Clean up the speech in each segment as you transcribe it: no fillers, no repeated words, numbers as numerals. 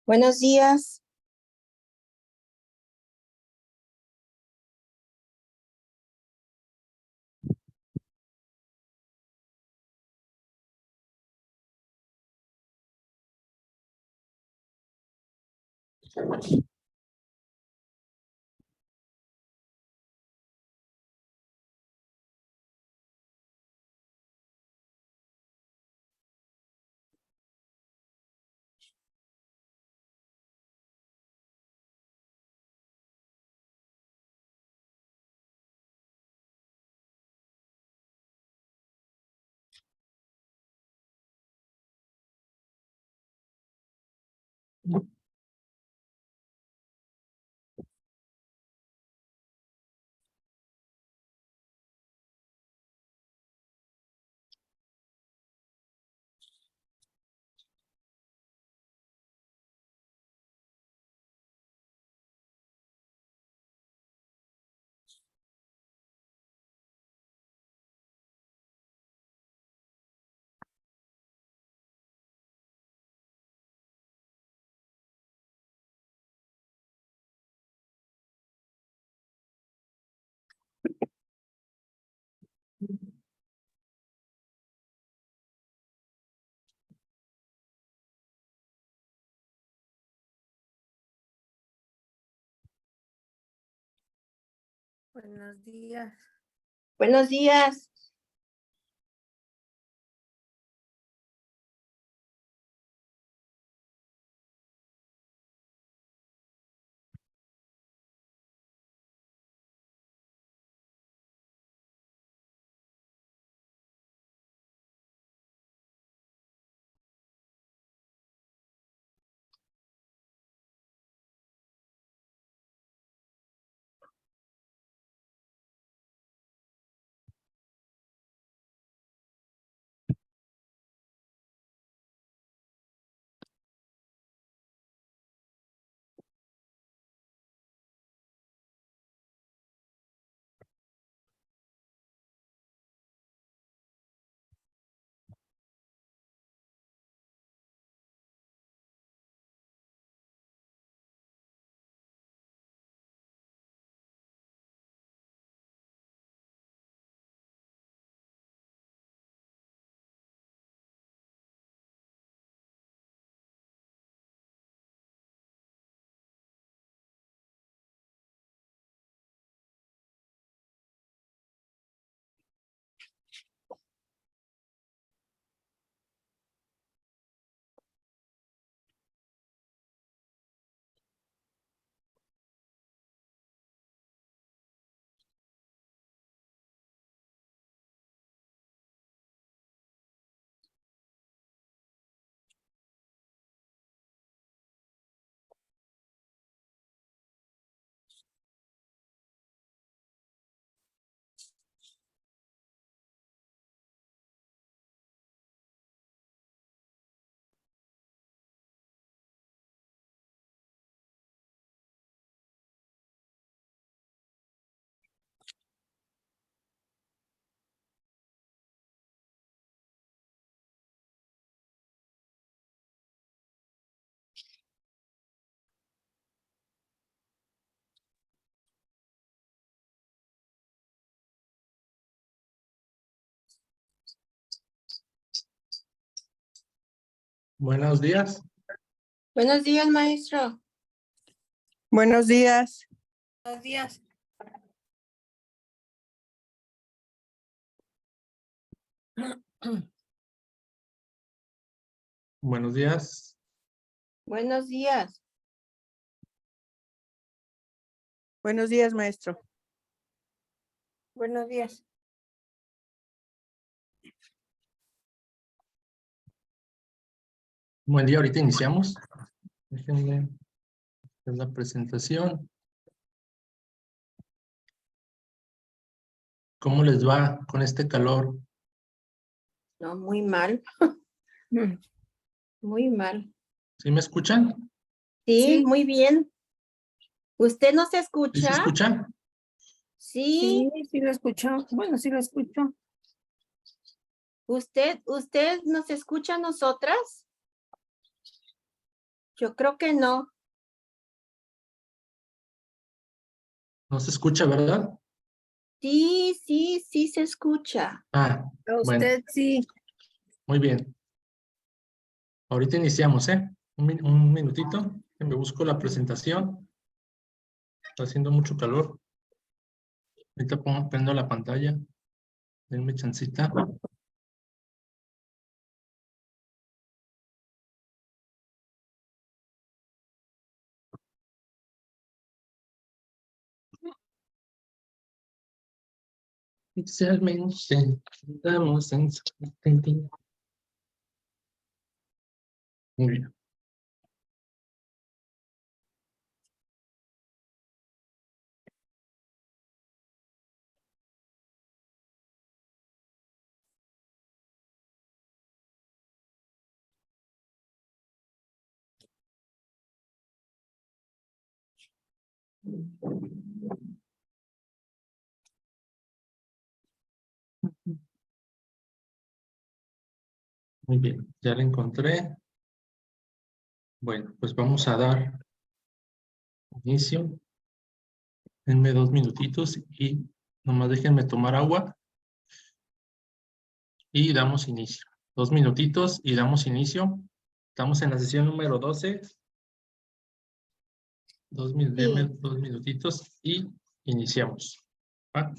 Buenos días. Buenos días. Buenos días. Buenos días. Buenos días, maestro. Buenos días. Buenos días. Buenos días. Buenos días. Buenos días, maestro. Buenos días. Buen día, ahorita iniciamos. Déjenme hacer la presentación. ¿Cómo les va con este calor? No, muy mal. Muy mal. ¿Sí me escuchan? Sí, Sí. muy bien. ¿Usted no se ¿Sí escucha? se escucha? Sí. Sí lo escucho. Bueno, sí lo escucho. ¿Usted nos escucha a nosotras? Yo creo que no. No se escucha, ¿verdad? Sí se escucha. Ah, bueno, Sí. muy bien. Ahorita iniciamos, ¿eh? Un minutito, que me busco la presentación. Está haciendo mucho calor. Ahorita prendo la pantalla. Denme chancita. Inicialmente, estamos en... Muy bien. Muy bien, ya la encontré. Bueno, pues vamos a dar inicio. Denme 2 minutitos y nomás déjenme tomar agua y damos inicio. 2 minutitos y damos inicio. Estamos en la sesión número 12. Denme 2 minutitos y iniciamos. ¿Va?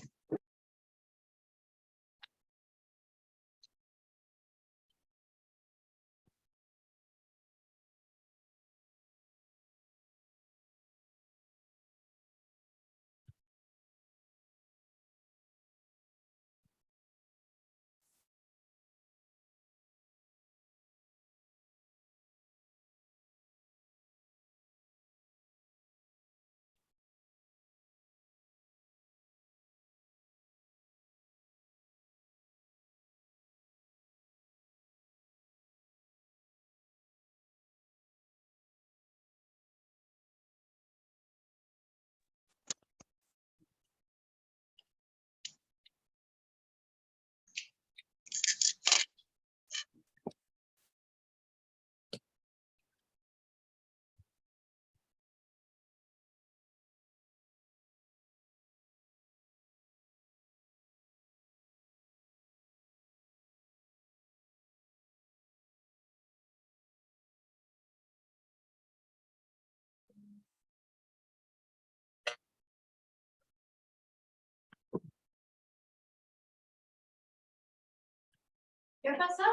¿Qué pasó?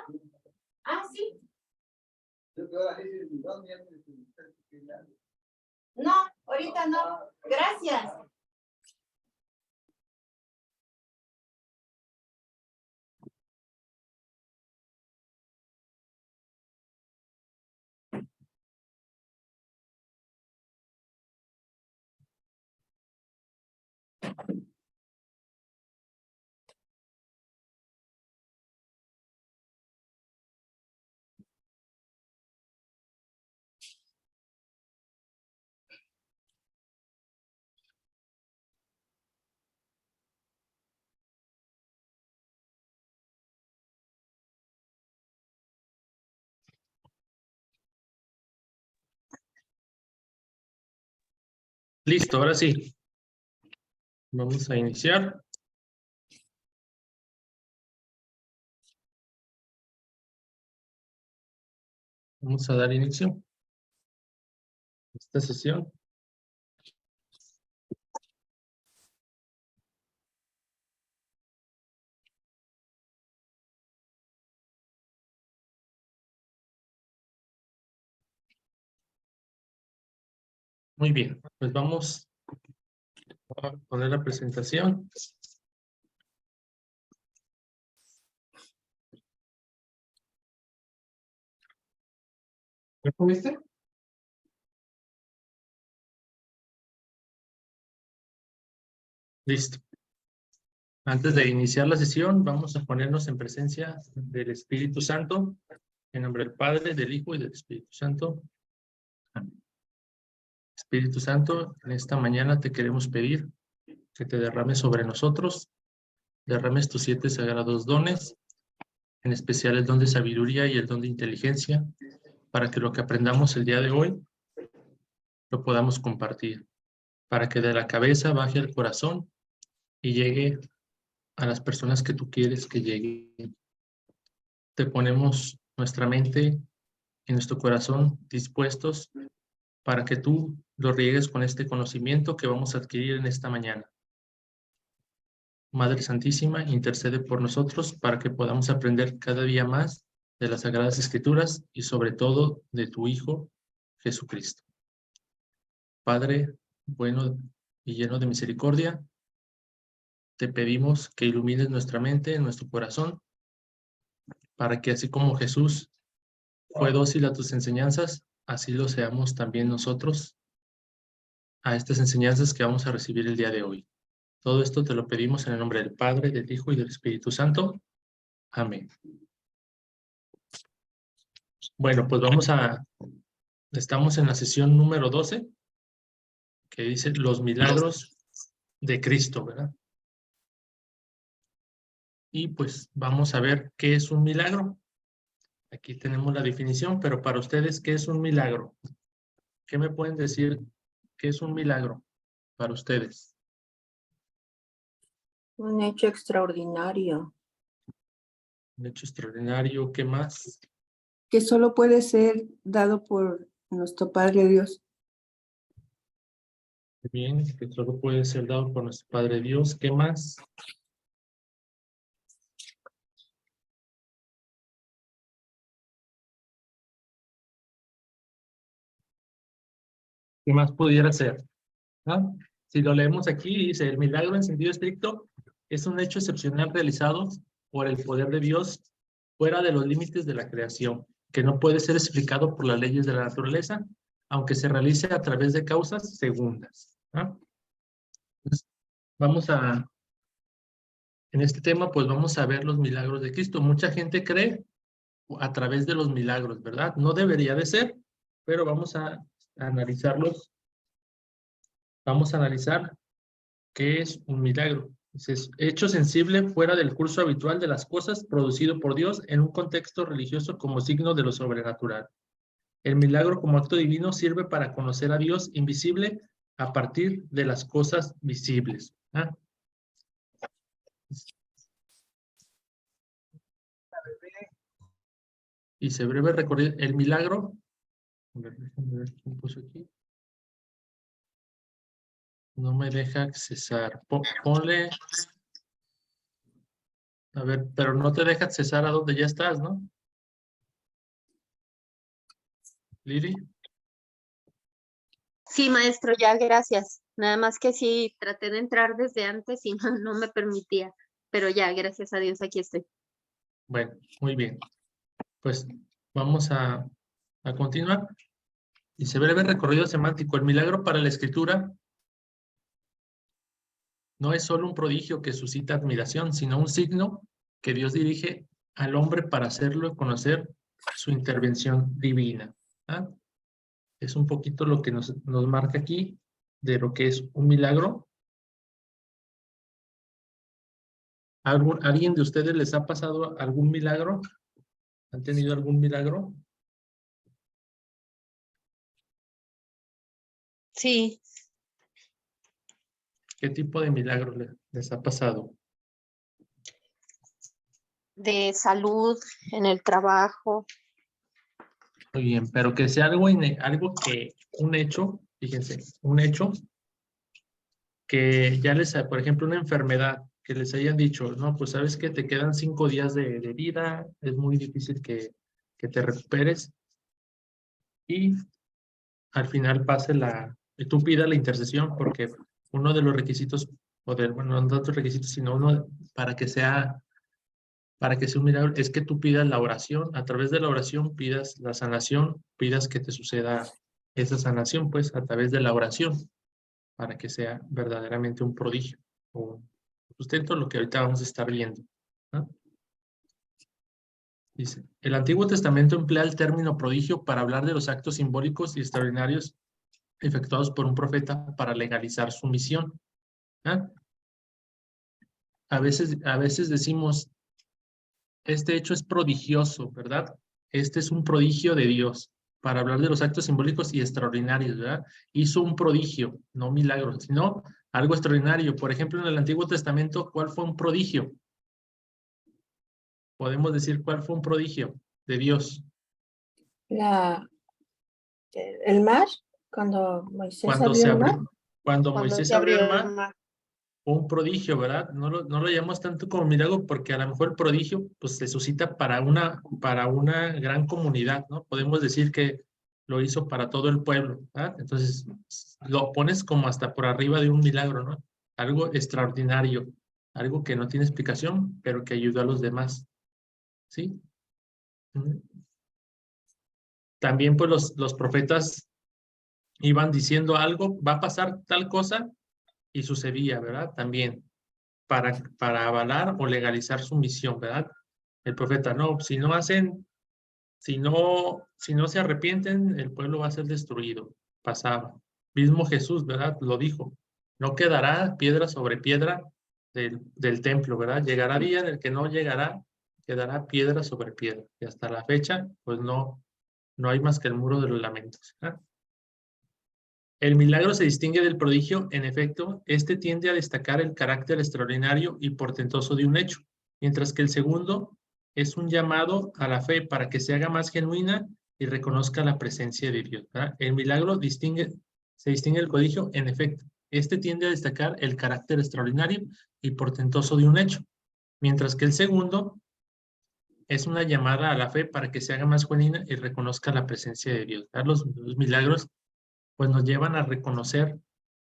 Ah, sí. No, ahorita no. Gracias. Listo, ahora sí. Vamos a iniciar. Vamos a dar inicio a esta sesión. Muy bien, pues vamos a poner la presentación. ¿Ya comiste? Listo. Antes de iniciar la sesión, vamos a ponernos en presencia del Espíritu Santo, en nombre del Padre, del Hijo y del Espíritu Santo. Amén. Espíritu Santo, en esta mañana te queremos pedir que te derrames sobre nosotros, derrames tus 7 sagrados dones, en especial el don de sabiduría y el don de inteligencia, para que lo que aprendamos el día de hoy lo podamos compartir, para que de la cabeza baje al corazón y llegue a las personas que tú quieres que lleguen. Te ponemos nuestra mente y nuestro corazón dispuestos para que tú lo riegues con este conocimiento que vamos a adquirir en esta mañana. Madre Santísima, intercede por nosotros para que podamos aprender cada día más de las Sagradas Escrituras y sobre todo de tu Hijo, Jesucristo. Padre bueno y lleno de misericordia, te pedimos que ilumines nuestra mente, nuestro corazón, para que así como Jesús fue dócil a tus enseñanzas, así lo seamos también nosotros a estas enseñanzas que vamos a recibir el día de hoy. Todo esto te lo pedimos en el nombre del Padre, del Hijo y del Espíritu Santo. Amén. Bueno, pues estamos en la sesión número 12, que dice los milagros de Cristo, ¿verdad? Y pues vamos a ver qué es un milagro. Aquí tenemos la definición, pero para ustedes, ¿qué es un milagro? ¿Qué me pueden decir qué es un milagro para ustedes? Un hecho extraordinario. Un hecho extraordinario, ¿qué más? Que solo puede ser dado por nuestro Padre Dios. Bien, que solo puede ser dado por nuestro Padre Dios. ¿Qué más? ¿Qué más pudiera ser? ¿Ah? Si lo leemos aquí, dice, el milagro en sentido estricto es un hecho excepcional realizado por el poder de Dios fuera de los límites de la creación, que no puede ser explicado por las leyes de la naturaleza, aunque se realice a través de causas segundas. ¿Ah? Entonces, en este tema, pues vamos a ver los milagros de Cristo. Mucha gente cree a través de los milagros, ¿verdad? No debería de ser, pero vamos a analizarlos. Vamos a analizar qué es un milagro. Es hecho sensible fuera del curso habitual de las cosas producido por Dios en un contexto religioso como signo de lo sobrenatural. El milagro como acto divino sirve para conocer a Dios invisible a partir de las cosas visibles. ¿Ah? Hice breve recorrido. El milagro. A ver, déjame ver quién puso aquí. No me deja accesar. Ponle. A ver, pero no te deja accesar a donde ya estás, ¿no? Lili. Sí, maestro, ya, gracias. Nada más que sí, traté de entrar desde antes y no me permitía, pero ya, gracias a Dios, aquí estoy. Bueno, muy bien. Pues vamos a continuar. Dice, breve recorrido semántico. El milagro para la escritura no es solo un prodigio que suscita admiración, sino un signo que Dios dirige al hombre para hacerlo conocer su intervención divina. ¿Ah? Es un poquito lo que nos marca aquí de lo que es un milagro. ¿Alguien de ustedes les ha pasado algún milagro? ¿Han tenido algún milagro? Sí, ¿Qué tipo de milagro les ha pasado? de salud, en el trabajo. Muy bien, pero que sea algo, algo que, un hecho, fíjense, un hecho que ya les, por ejemplo, una enfermedad, que les hayan dicho, no, pues sabes que te quedan 5 días de vida, es muy difícil que te recuperes y al final pase tú pidas la intercesión porque uno de los requisitos, bueno, no tantos requisitos, sino uno para que sea un milagro, es que tú pidas la oración, a través de la oración pidas la sanación, pidas que te suceda esa sanación, pues, a través de la oración, para que sea verdaderamente un prodigio, o un sustento, lo que ahorita vamos a estar viendo, ¿no? Dice, el Antiguo Testamento emplea el término prodigio para hablar de los actos simbólicos y extraordinarios efectuados por un profeta para legalizar su misión. ¿Ah? A veces decimos, este hecho es prodigioso, ¿verdad? Este es un prodigio de Dios, para hablar de los actos simbólicos y extraordinarios, ¿verdad? Hizo un prodigio, no milagros, sino algo extraordinario. Por ejemplo, en el Antiguo Testamento, ¿cuál fue un prodigio? Podemos decir cuál fue un prodigio de Dios. El mar, cuando Moisés Cuando abrió el mar. cuando Cuando Moisés se abrió el abrió el mar, mar. un prodigio, ¿verdad? No lo llamamos tanto como milagro porque a lo mejor el prodigio pues se suscita para una gran comunidad, ¿no? Podemos decir que lo hizo para todo el pueblo, ¿verdad? Entonces lo pones como hasta por arriba de un milagro, ¿no? Algo extraordinario, algo que no tiene explicación, pero que ayudó a los demás, ¿sí? También pues los profetas iban diciendo algo, va a pasar tal cosa, y sucedía, ¿verdad? También para avalar o legalizar su misión, ¿verdad? El profeta, no, si no se arrepienten, el pueblo va a ser destruido. Pasaba. Mismo Jesús, ¿verdad? Lo dijo. No quedará piedra sobre piedra del templo, ¿verdad? Llegará día en el que no llegará, quedará piedra sobre piedra. Y hasta la fecha, pues no hay más que el muro de los lamentos, ¿verdad? El milagro se distingue del prodigio, en efecto, este tiende a destacar el carácter extraordinario y portentoso de un hecho, mientras que el segundo es un llamado a la fe para que se haga más genuina y reconozca la presencia de Dios, ¿verdad? El milagro se distingue del prodigio, en efecto, este tiende a destacar el carácter extraordinario y portentoso de un hecho, mientras que el segundo es una llamada a la fe para que se haga más genuina y reconozca la presencia de Dios, ¿verdad? Los milagros pues nos llevan a reconocer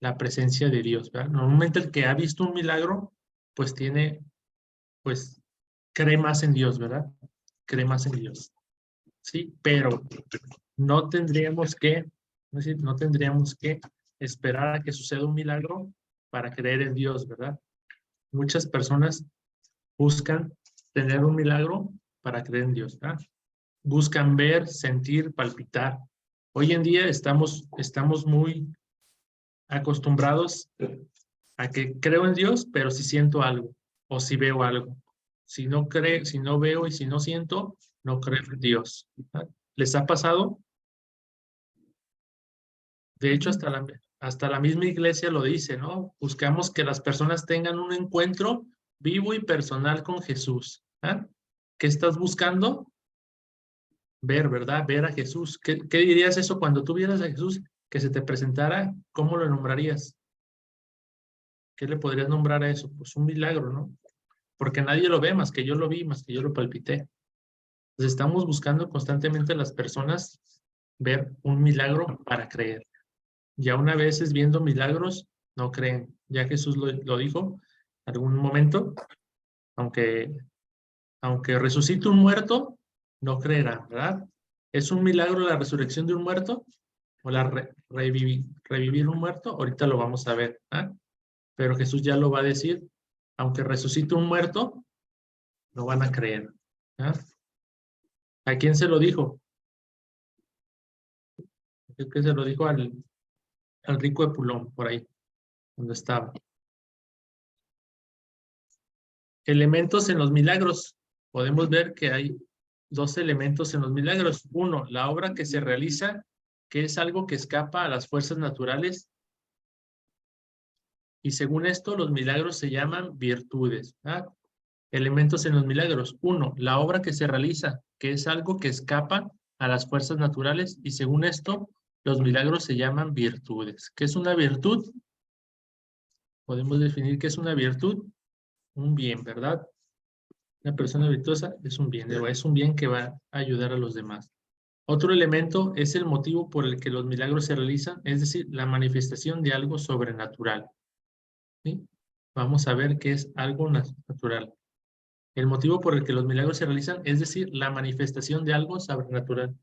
la presencia de Dios, ¿verdad? Normalmente el que ha visto un milagro, pues cree más en Dios, ¿verdad? Cree más en Dios. Sí, pero no tendríamos que, es decir, no tendríamos que esperar a que suceda un milagro para creer en Dios, ¿verdad? Muchas personas buscan tener un milagro para creer en Dios, ¿verdad? Buscan ver, sentir, palpitar. Hoy en día estamos muy acostumbrados a que creo en Dios, pero si siento algo o si veo algo. Si no veo y si no siento, no creo en Dios. ¿Verdad? ¿Les ha pasado? De hecho, hasta la misma iglesia lo dice, ¿no? Buscamos que las personas tengan un encuentro vivo y personal con Jesús. ¿Ah? ¿Qué estás buscando? Ver, ¿verdad? Ver a Jesús. ¿Qué dirías eso cuando tú vieras a Jesús que se te presentara? ¿Cómo lo nombrarías? ¿Qué le podrías nombrar a eso? Pues un milagro, ¿no? Porque nadie lo ve más que yo lo vi, más que yo lo palpité. Entonces estamos buscando constantemente las personas ver un milagro para creer. Ya una vez viendo milagros, no creen. Ya Jesús lo dijo en algún momento, aunque resucite un muerto, no creerán, ¿verdad? ¿Es un milagro la resurrección de un muerto? ¿O revivir un muerto? Ahorita lo vamos a ver, ¿ah? Pero Jesús ya lo va a decir, aunque resucite un muerto, no van a creer. ¿Ah? ¿A quién se lo dijo? Creo que se lo dijo al rico de Pulón, por ahí, donde estaba. Elementos en los milagros. Podemos ver que hay dos elementos en los milagros. Uno, la obra que se realiza, que es algo que escapa a las fuerzas naturales. Y según esto, los milagros se llaman virtudes. ¿Ah? Elementos en los milagros. Uno, la obra que se realiza, que es algo que escapa a las fuerzas naturales y según esto, los milagros se llaman virtudes. ¿Qué es una virtud? Podemos definir qué es una virtud. Un bien, ¿verdad? Una persona virtuosa es un bien, es un bien que va a ayudar a los demás. Otro elemento es el motivo por el que los milagros se realizan, es decir, la manifestación de algo sobrenatural. ¿Sí? Vamos a ver qué es algo natural. El motivo por el que los milagros se realizan, es decir, la manifestación de algo sobrenatural.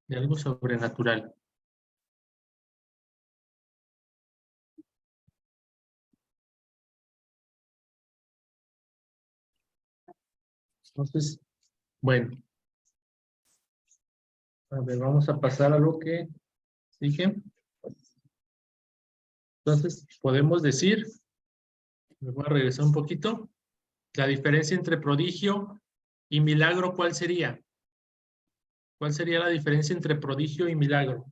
De algo sobrenatural. Entonces, bueno. A ver, vamos a pasar a lo que dije. Entonces, podemos decir, me voy a regresar un poquito, la diferencia entre prodigio y milagro, ¿cuál sería? ¿Cuál sería la diferencia entre prodigio y milagro?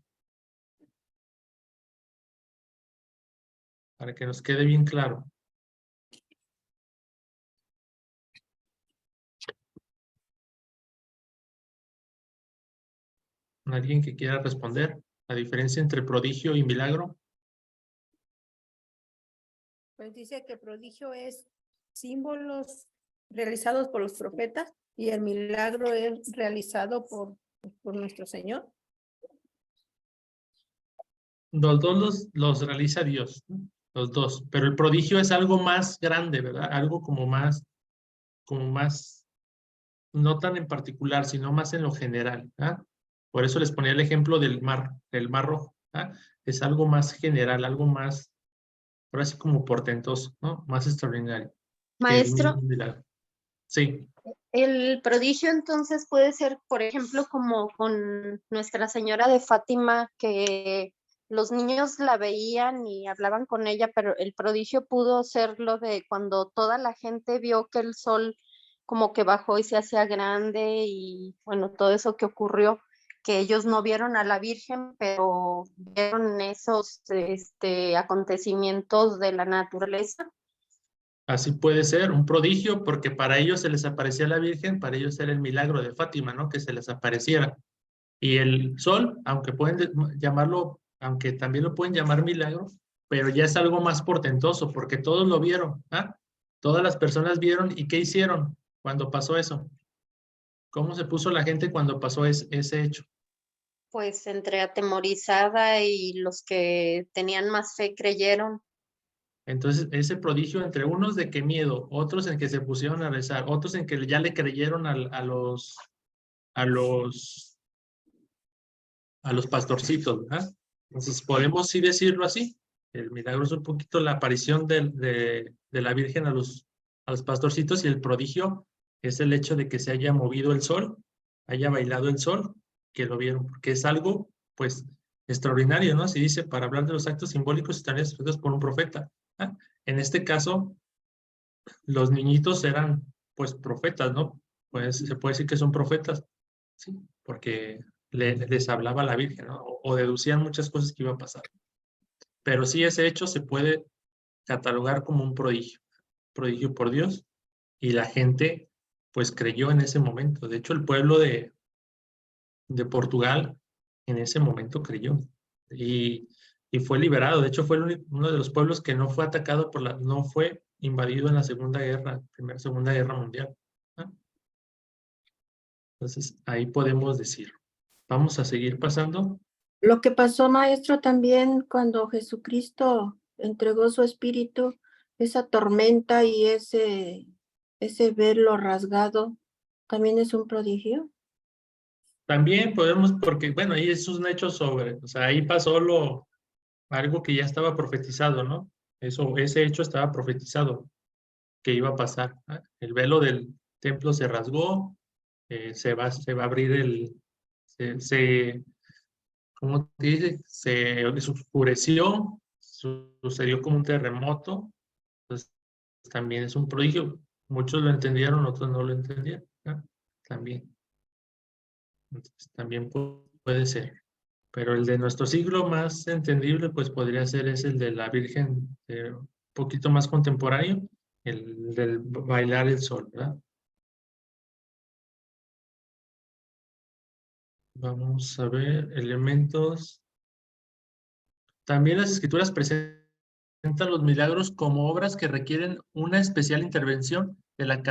Para que nos quede bien claro. ¿Alguien que quiera responder? La diferencia entre prodigio y milagro. Pues dice que prodigio es símbolos realizados por los profetas y el milagro es realizado por nuestro Señor. Los dos los realiza Dios, ¿no? Los dos. Pero el prodigio es algo más grande, ¿verdad? Algo como más, no tan en particular, sino más en lo general. ¿Ah? Por eso les ponía el ejemplo del mar Rojo. ¿Ah? Es algo más general, algo más, ahora sí como portentoso, ¿no? Más extraordinario que el Maestro, mismo milagro. Sí, el prodigio entonces puede ser, por ejemplo, como con Nuestra Señora de Fátima, que los niños la veían y hablaban con ella, pero el prodigio pudo ser lo de cuando toda la gente vio que el sol como que bajó y se hacía grande y bueno, todo eso que ocurrió, que ellos no vieron a la Virgen, pero vieron esos acontecimientos de la naturaleza. así puede ser, un prodigio, porque para ellos se les aparecía la Virgen, para ellos era el milagro de Fátima, ¿no? Que se les apareciera. Y el sol, aunque pueden llamarlo, aunque también lo pueden llamar milagro, pero ya es algo más portentoso, porque todos lo vieron, ¿ah? Todas las personas vieron, ¿y qué hicieron cuando pasó eso? ¿Cómo se puso la gente cuando pasó ese hecho? Pues entre atemorizada y los que tenían más fe creyeron. Entonces, ese prodigio entre unos de qué miedo, otros en que se pusieron a rezar, otros en que ya le creyeron a los pastorcitos, ¿verdad? Entonces, podemos sí decirlo así. El milagro es un poquito la aparición de la Virgen a los pastorcitos y el prodigio es el hecho de que se haya movido el sol, haya bailado el sol, que lo vieron, porque es algo, pues, extraordinario, ¿no? Así dice, para hablar de los actos simbólicos están escritos por un profeta. ¿Ah? En este caso, los niñitos eran, pues, profetas, ¿no? Pues se puede decir que son profetas, ¿sí? Porque les hablaba la Virgen, ¿no? O deducían muchas cosas que iba a pasar. Pero sí, ese hecho se puede catalogar como un prodigio por Dios, y la gente, pues, creyó en ese momento. De hecho, el pueblo de Portugal en ese momento creyó y, y fue liberado. De hecho, fue uno de los pueblos que no fue atacado no fue invadido en la Segunda Guerra Mundial. ¿Ah? Entonces, ahí podemos decir. Vamos a seguir pasando. Lo que pasó, maestro, también cuando Jesucristo entregó su espíritu, esa tormenta y ese velo rasgado, también es un prodigio. También podemos, porque, bueno, ahí es un hecho o sea, ahí pasó algo que ya estaba profetizado, ¿no? Ese hecho estaba profetizado que iba a pasar. ¿Ah? El velo del templo se rasgó, se va a abrir ¿cómo te dice? Se oscureció, sucedió como un terremoto, entonces también es un prodigio. Muchos lo entendieron, otros no lo entendieron, ¿no? También. Entonces, también puede ser. Pero el de nuestro siglo más entendible, pues podría ser es el de la Virgen, un poquito más contemporáneo, el del bailar el sol, ¿verdad? Vamos a ver, elementos. También las escrituras presentan los milagros como obras que requieren una especial intervención de la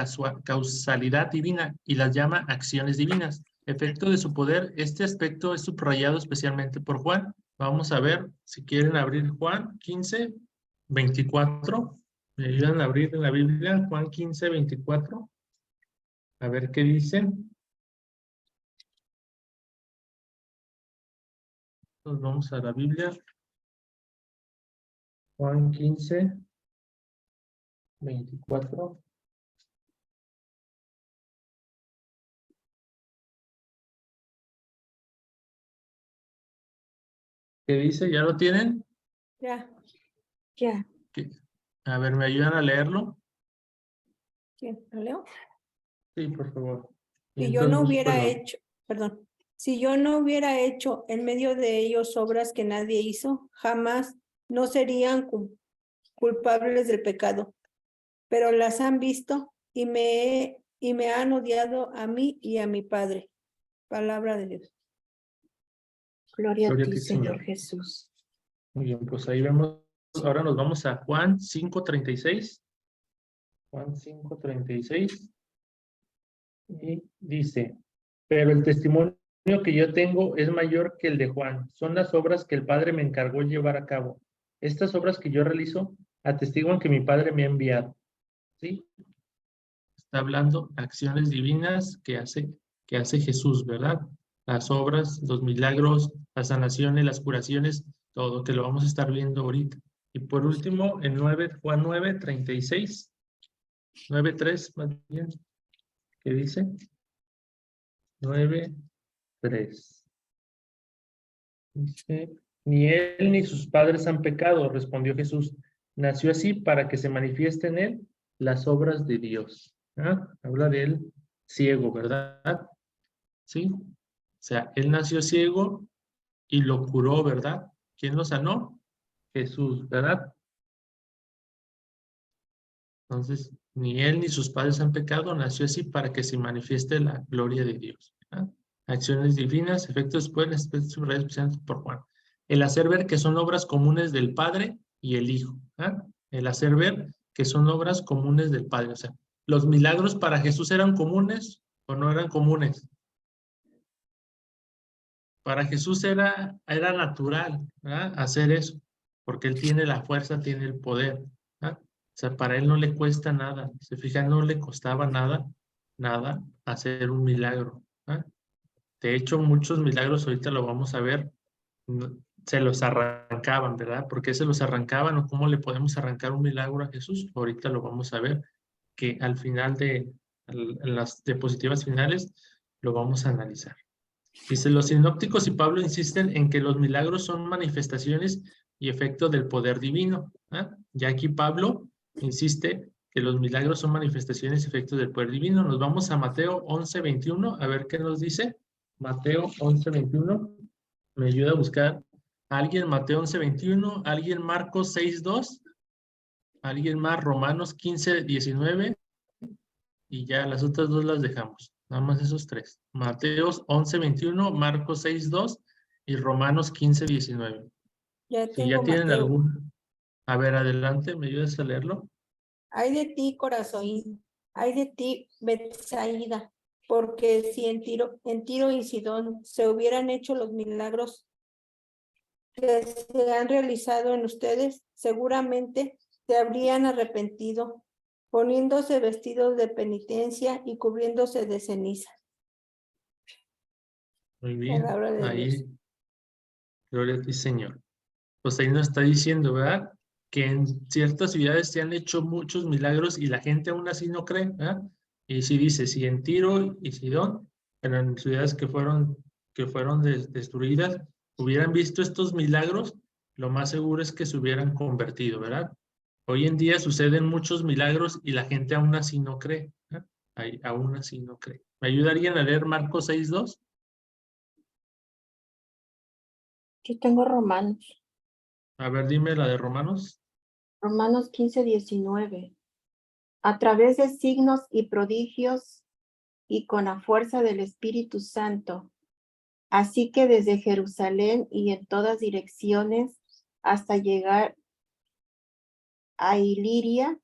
causalidad divina y las llama acciones divinas. Efecto de su poder, este aspecto es subrayado especialmente por Juan. Vamos a ver, si quieren abrir Juan 15, 24. ¿Me ayudan a abrir en la Biblia Juan 15, 24? A ver qué dicen. Nos vamos a la Biblia. Juan 15, 24. ¿Qué dice? ¿Ya lo tienen? Ya, Ya. A ver, ¿me ayudan a leerlo? ¿quién? ¿Lo leo? Sí, por favor. Si yo no Entonces, hubiera bueno, hecho, perdón, si yo no hubiera hecho en medio de ellos obras que nadie hizo, jamás no serían culpables del pecado, pero las han visto y me han odiado a mí y a mi Padre. Palabra de Dios. Gloria a gloria a ti, ti, Señor Señor. Jesús. Muy bien, pues ahí vemos. Ahora nos vamos a Juan 5:36. Juan 5:36. Y dice, pero el testimonio que yo tengo es mayor que el de Juan. Son las obras que el Padre me encargó llevar a cabo. Estas obras que yo realizo atestiguan que mi Padre me ha enviado. ¿Sí? Está hablando acciones divinas que hace Jesús, ¿verdad? Las obras, los milagros, las sanaciones, las curaciones, todo, que lo vamos a estar viendo ahorita. Y por último, en Juan 9:36, 9:3 más bien, ¿qué dice? 9:3. Dice, ni él ni sus padres han pecado, respondió Jesús. Nació así para que se manifieste en él las obras de Dios. ¿Ah? Habla de él ciego, ¿verdad? ¿Sí? O sea, él nació ciego y lo curó, ¿verdad? ¿Quién lo sanó? Jesús, ¿verdad? Entonces, ni él ni sus padres han pecado, nació así para que se manifieste la gloria de Dios. ¿Verdad? Acciones divinas, efectos buenos, especialmente por Juan. El hacer ver que son obras comunes del Padre y el Hijo. ¿Verdad? El hacer ver que son obras comunes del Padre. O sea, ¿los milagros para Jesús eran comunes o no eran comunes? Para Jesús era natural, ¿verdad? Hacer eso, porque él tiene la fuerza, tiene el poder. ¿Verdad? O sea, para él no le cuesta nada. Se fijan, no le costaba nada hacer un milagro. ¿Verdad? De hecho, muchos milagros, ahorita lo vamos a ver, se los arrancaban, ¿verdad? ¿Por qué se los arrancaban o cómo le podemos arrancar un milagro a Jesús? Ahorita lo vamos a ver, que al final en las diapositivas finales, lo vamos a analizar. Dice, los sinópticos y Pablo insisten en que los milagros son manifestaciones y efectos del poder divino. ¿Ah? Ya aquí Pablo insiste que los milagros son manifestaciones y efectos del poder divino. Nos vamos a Mateo 11:21, a ver qué nos dice. Mateo 11:21. Me ayuda a buscar. ¿Alguien Mateo 11:21? ¿Alguien Marcos 6:2? ¿Alguien más Romanos 15:19? Y ya las otras dos las dejamos. Nada más esos tres. Mateos 11:21, Marcos 6:2 y Romanos 15:19. Ya Si ya tengo tienen Mateo. algún... A ver, adelante, ¿me ayudas a leerlo? Ay de ti, corazón, ay de ti, Betsaida, porque si en Tiro y Sidón se hubieran hecho los milagros que se han realizado en ustedes, seguramente se habrían arrepentido, poniéndose vestidos de penitencia y cubriéndose de ceniza. Muy bien. Palabra de Dios. Ahí, gloria a ti, Señor. Pues ahí nos está diciendo, ¿verdad? Que en ciertas ciudades se han hecho muchos milagros y la gente aún así no cree, ¿verdad? Y si dice, si en Tiro y Sidón, en ciudades que fueron destruidas, hubieran visto estos milagros, lo más seguro es que se hubieran convertido, ¿verdad? Hoy en día suceden muchos milagros y la gente aún así no cree, ¿verdad? Aún así no cree. ¿Me ayudarían a leer Marcos 6:2? Yo tengo Romanos. A ver, dime la de Romanos. Romanos 15:19. A través de signos y prodigios y con la fuerza del Espíritu Santo, Así que desde Jerusalén y en todas direcciones hasta llegar a Iliria,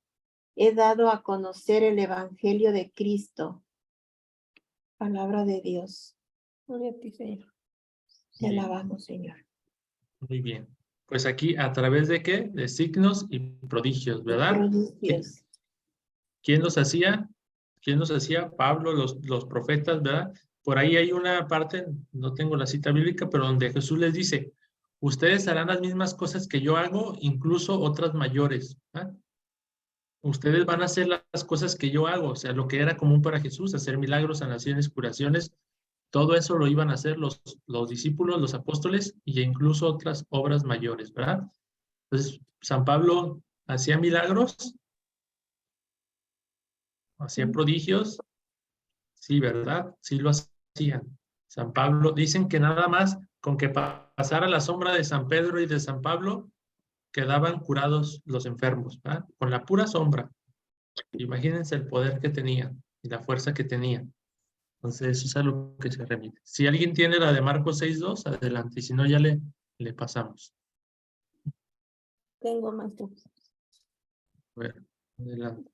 he dado a conocer el Evangelio de Cristo. Palabra de Dios. Gloria a ti, Señor. Te Bien. alabamos, Señor. Muy bien. Pues aquí, ¿a través de qué? De signos y prodigios, ¿verdad? Prodigios. ¿Quién los hacía? ¿Quién los hacía? Pablo, los profetas, ¿verdad? Por ahí hay una parte, no tengo la cita bíblica, pero donde Jesús les dice, ustedes harán las mismas cosas que yo hago, incluso otras mayores. ¿Ah? Ustedes van a hacer las cosas que yo hago, o sea, lo que era común para Jesús, hacer milagros, sanaciones, curaciones, todo eso lo iban a hacer los discípulos, los apóstoles, e incluso otras obras mayores, ¿verdad? Entonces, San Pablo hacía milagros, hacía prodigios, sí, ¿verdad? Sí lo hacían. San Pablo, dicen que nada más con que pasara la sombra de San Pedro y de San Pablo, quedaban curados los enfermos, ¿verdad? Con la pura sombra. Imagínense el poder que tenían y la fuerza que tenían. Entonces, eso es a lo que se remite. Si alguien tiene la de Marcos 6:2, adelante. Y si no, ya le pasamos. Tengo más dudas. A ver, adelante.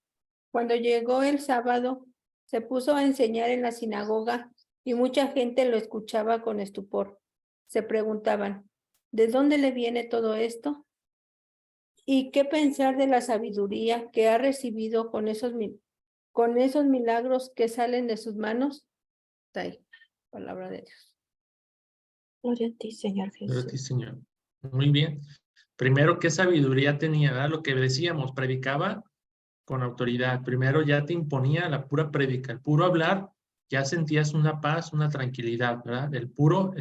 Cuando llegó el sábado, se puso a enseñar en la sinagoga y mucha gente lo escuchaba con estupor. Se preguntaban, ¿de dónde le viene todo esto? ¿Y qué pensar de la sabiduría que ha recibido con esos milagros que salen de sus manos? Está ahí, palabra de Dios. Gloria a ti, Señor Gloria a ti, Jesús. Señor. Muy bien. Primero, ¿qué sabiduría tenía? ¿Verdad? Lo que decíamos, predicaba con autoridad. Primero ya te imponía la pura prédica, el puro hablar, ya sentías una paz, una tranquilidad, ¿verdad? El puro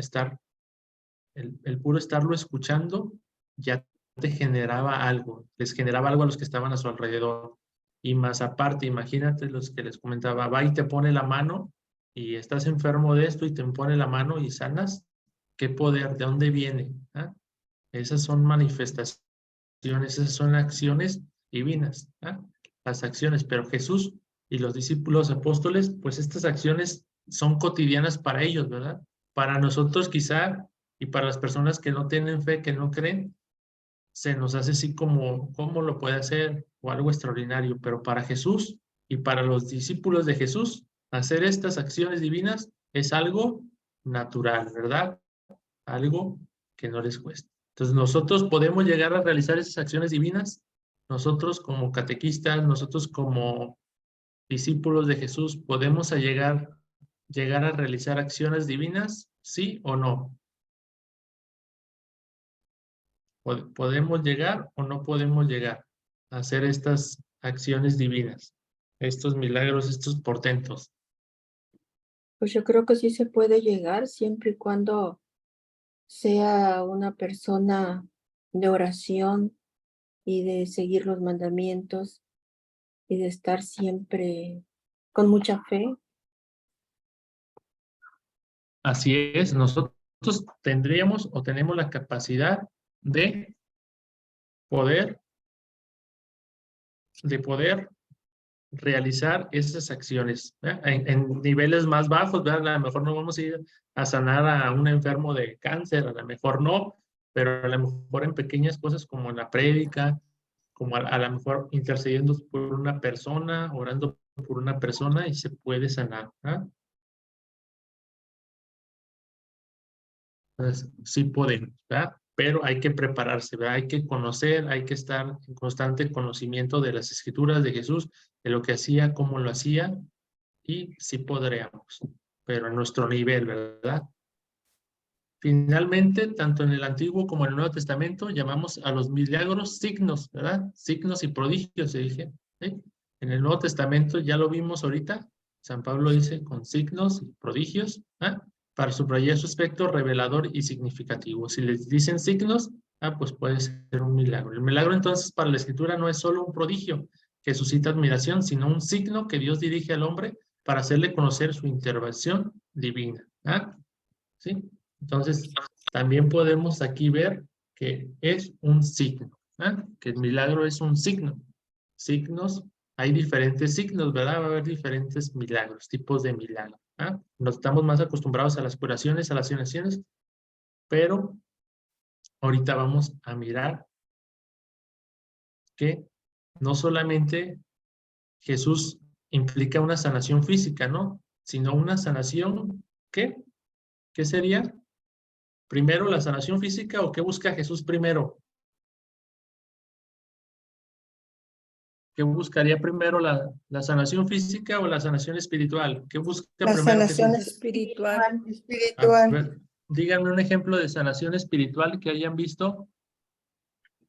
estarlo escuchando ya te generaba algo, les generaba algo a los que estaban a su alrededor. Y más aparte, imagínate los que les comentaba, va y te pone la mano y estás enfermo de esto y te pone la mano y sanas. ¿Qué poder? ¿De dónde viene? ¿Ah? Esas son manifestaciones, esas son acciones divinas, ¿ah? Las acciones, pero Jesús y los discípulos apóstoles, pues estas acciones son cotidianas para ellos, ¿verdad? Para nosotros quizá, y para las personas que no tienen fe, que no creen, se nos hace así como, ¿cómo lo puede hacer? O algo extraordinario, pero para Jesús y para los discípulos de Jesús, hacer estas acciones divinas es algo natural, ¿verdad? Algo que no les cuesta. Entonces nosotros podemos llegar a realizar esas acciones divinas, nosotros como catequistas, nosotros como discípulos de Jesús, ¿podemos llegar a realizar acciones divinas? ¿Sí o no? ¿Podemos llegar o no podemos llegar a hacer estas acciones divinas, estos milagros, estos portentos? Pues yo creo que sí se puede llegar siempre y cuando sea una persona de oración y de seguir los mandamientos y de estar siempre con mucha fe. Así es, nosotros tendríamos o tenemos la capacidad de poder realizar esas acciones, ¿verdad? En niveles más bajos, ¿verdad? A lo mejor no vamos a ir a sanar a un enfermo de cáncer, a lo mejor no, pero a lo mejor en pequeñas cosas como en la prédica, como a lo mejor intercediendo por una persona, orando por una persona y se puede sanar, ¿verdad? Entonces, sí podemos, ¿verdad? Pero hay que prepararse, ¿verdad? Hay que conocer, hay que estar en constante conocimiento de las escrituras de Jesús, de lo que hacía, cómo lo hacía, y sí podríamos, pero a nuestro nivel, ¿verdad? Finalmente, tanto en el Antiguo como en el Nuevo Testamento, llamamos a los milagros signos, ¿verdad? Signos y prodigios, se dije. ¿Sí? En el Nuevo Testamento, ya lo vimos ahorita, San Pablo dice con signos y prodigios, ¿ah? Para subrayar su aspecto revelador y significativo. Si les dicen signos, pues puede ser un milagro. El milagro entonces para la Escritura no es solo un prodigio que suscita admiración, sino un signo que Dios dirige al hombre para hacerle conocer su intervención divina. ¿Ah? ¿Sí? Entonces, también podemos aquí ver que es un signo, ¿ah? Que el milagro es un signo. Signos, hay diferentes signos, ¿verdad? Va a haber diferentes milagros, tipos de milagros, ¿ah? Nos estamos más acostumbrados a las curaciones, a las sanaciones, pero ahorita vamos a mirar que no solamente Jesús implica una sanación física, ¿no? Sino una sanación, ¿qué? ¿Qué sería? ¿Primero la sanación física o qué busca Jesús primero? ¿Qué buscaría primero, la sanación física o la sanación espiritual? ¿Qué busca La primero sanación Jesús? Espiritual. A espiritual. ver, díganme un ejemplo de sanación espiritual que hayan visto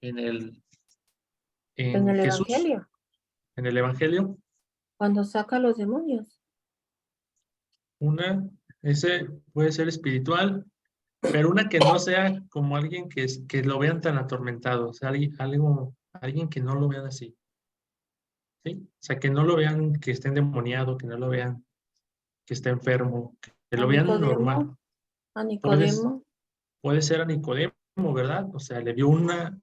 en En el Jesús, Evangelio, en el Evangelio. cuando saca a los demonios. Ese puede ser espiritual, pero una que no sea como alguien que lo vean tan atormentado, o sea, alguien que no lo vean así. ¿Sí? O sea, que no lo vean que esté endemoniado, que no lo vean que está enfermo, que A lo vean Nicodemo, normal. a Nicodemo. Puede ser a Nicodemo, ¿verdad? O sea, le dio una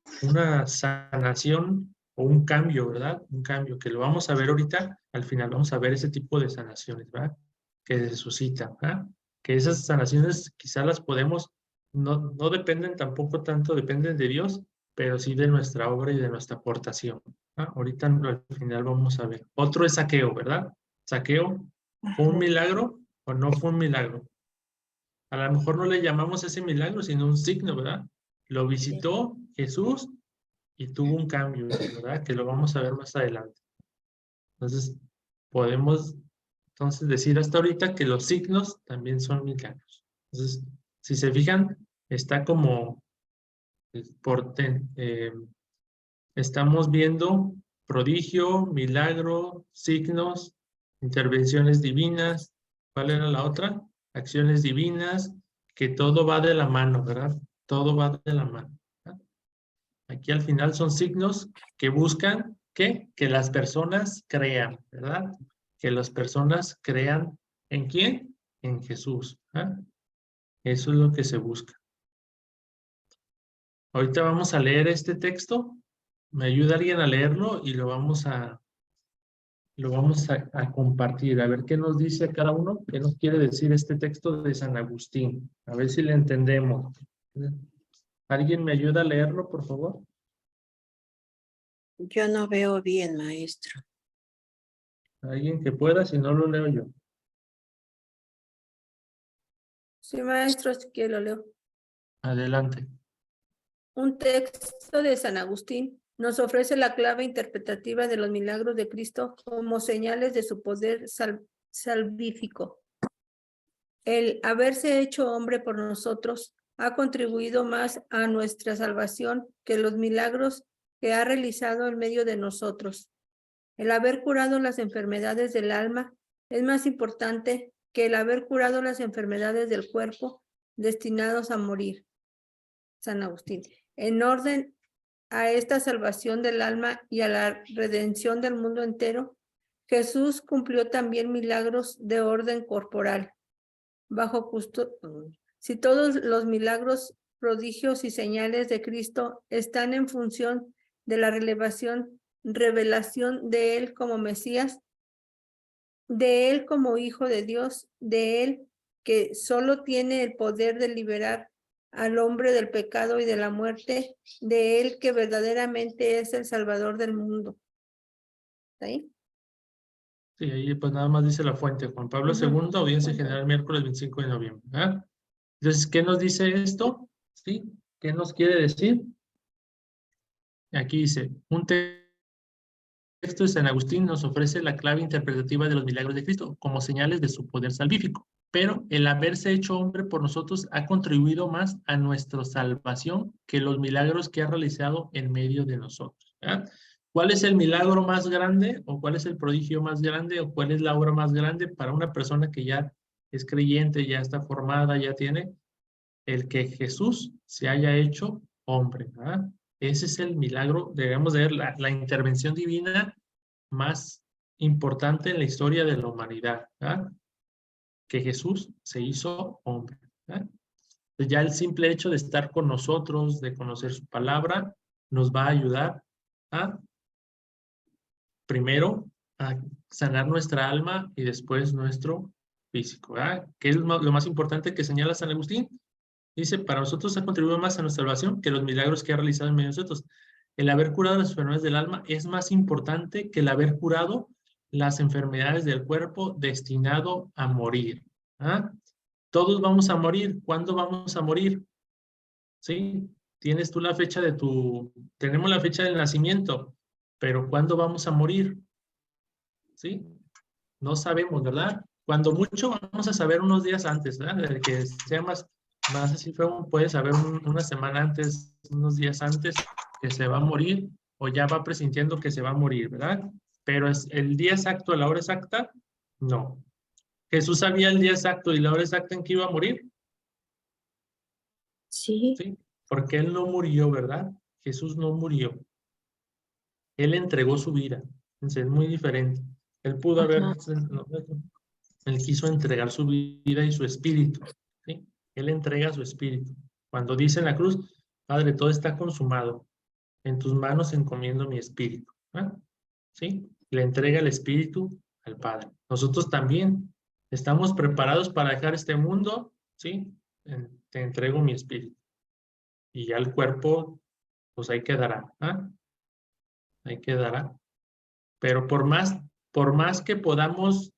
sanación o un cambio, ¿verdad? Un cambio que lo vamos a ver ahorita, al final vamos a ver ese tipo de sanaciones, ¿verdad? Que se suscitan, ¿verdad? Que esas sanaciones quizás las podemos, no dependen tampoco tanto, dependen de Dios, pero sí de nuestra obra y de nuestra aportación. ¿Ah? Ahorita al final vamos a ver. Otro es Zaqueo, ¿verdad? Zaqueo, ¿fue un milagro o no fue un milagro? A lo mejor no le llamamos ese milagro, sino un signo, ¿verdad? Lo visitó Jesús y tuvo un cambio, ¿verdad? Que lo vamos a ver más adelante. Entonces, podemos decir hasta ahorita que los signos también son milagros. Entonces, si se fijan, está como estamos viendo prodigio, milagro, signos, intervenciones divinas. ¿Cuál era la otra? Acciones divinas, que todo va de la mano, ¿verdad? Todo va de la mano, ¿verdad? Aquí al final son signos que buscan ¿qué? Que las personas crean, ¿verdad? Que las personas crean ¿en quién? En Jesús. ¿Ah? Eso es lo que se busca. Ahorita vamos a leer este texto. ¿Me ayuda alguien a leerlo? Y lo vamos a compartir. A ver qué nos dice cada uno. ¿Qué nos quiere decir este texto de San Agustín? A ver si le entendemos. ¿Alguien me ayuda a leerlo, por favor? Yo no veo bien, maestro. Alguien que pueda, si no lo leo yo. Sí, maestro, es que lo leo. Adelante. Un texto de San Agustín nos ofrece la clave interpretativa de los milagros de Cristo como señales de su poder salvífico. El haberse hecho hombre por nosotros ha contribuido más a nuestra salvación que los milagros que ha realizado en medio de nosotros. El haber curado las enfermedades del alma es más importante que el haber curado las enfermedades del cuerpo destinados a morir. San Agustín. En orden a esta salvación del alma y a la redención del mundo entero, Jesús cumplió también milagros de orden corporal. Si todos los milagros, prodigios y señales de Cristo están en función de la revelación de Él como Mesías, de Él como Hijo de Dios, de Él que solo tiene el poder de liberar al hombre del pecado y de la muerte, de Él que verdaderamente es el Salvador del mundo. ¿Sí? Sí, ahí pues nada más dice la fuente. Juan Pablo II, audiencia general, miércoles 25 de noviembre. ¿Ah? Entonces, ¿qué nos dice esto? ¿Sí? ¿Qué nos quiere decir? Aquí dice, un texto de San Agustín nos ofrece la clave interpretativa de los milagros de Cristo como señales de su poder salvífico, pero el haberse hecho hombre por nosotros ha contribuido más a nuestra salvación que los milagros que ha realizado en medio de nosotros. ¿Verdad? ¿Cuál es el milagro más grande o cuál es el prodigio más grande o cuál es la obra más grande para una persona que ya es creyente, ya está formada, ya tiene? El que Jesús se haya hecho hombre, ¿verdad? Ese es el milagro, debemos de ver la intervención divina más importante en la historia de la humanidad, ¿verdad? Que Jesús se hizo hombre, ¿verdad? Entonces ya el simple hecho de estar con nosotros, de conocer su palabra, nos va a ayudar a, primero, a sanar nuestra alma y después nuestro físico, ¿verdad? ¿Qué es lo más importante que señala San Agustín? Dice, para nosotros ha contribuido más a nuestra salvación que los milagros que ha realizado en medio de nosotros. El haber curado las enfermedades del alma es más importante que el haber curado las enfermedades del cuerpo destinado a morir. ¿Ah? Todos vamos a morir. ¿Cuándo vamos a morir? ¿Sí? Tienes tú la fecha de tenemos la fecha del nacimiento, pero ¿cuándo vamos a morir? ¿Sí? No sabemos, ¿verdad? Cuando mucho vamos a saber unos días antes, ¿verdad? De que sea más así, puede saber una semana antes, unos días antes que se va a morir o ya va presintiendo que se va a morir, ¿verdad? Pero es el día exacto, la hora exacta, no. ¿Jesús sabía el día exacto y la hora exacta en que iba a morir? Sí. Sí, porque Él no murió, ¿verdad? Jesús no murió. Él entregó su vida. Entonces, es muy diferente. Él pudo haber, Él quiso entregar su vida y su espíritu. ¿Sí? Él entrega su espíritu. Cuando dice en la cruz, Padre, todo está consumado. En tus manos encomiendo mi espíritu. ¿Ah? ¿Sí? Le entrega el espíritu al Padre. Nosotros también estamos preparados para dejar este mundo. ¿Sí? Te entrego mi espíritu. Y ya el cuerpo, pues ahí quedará. ¿Ah? Ahí quedará. Pero por más que podamos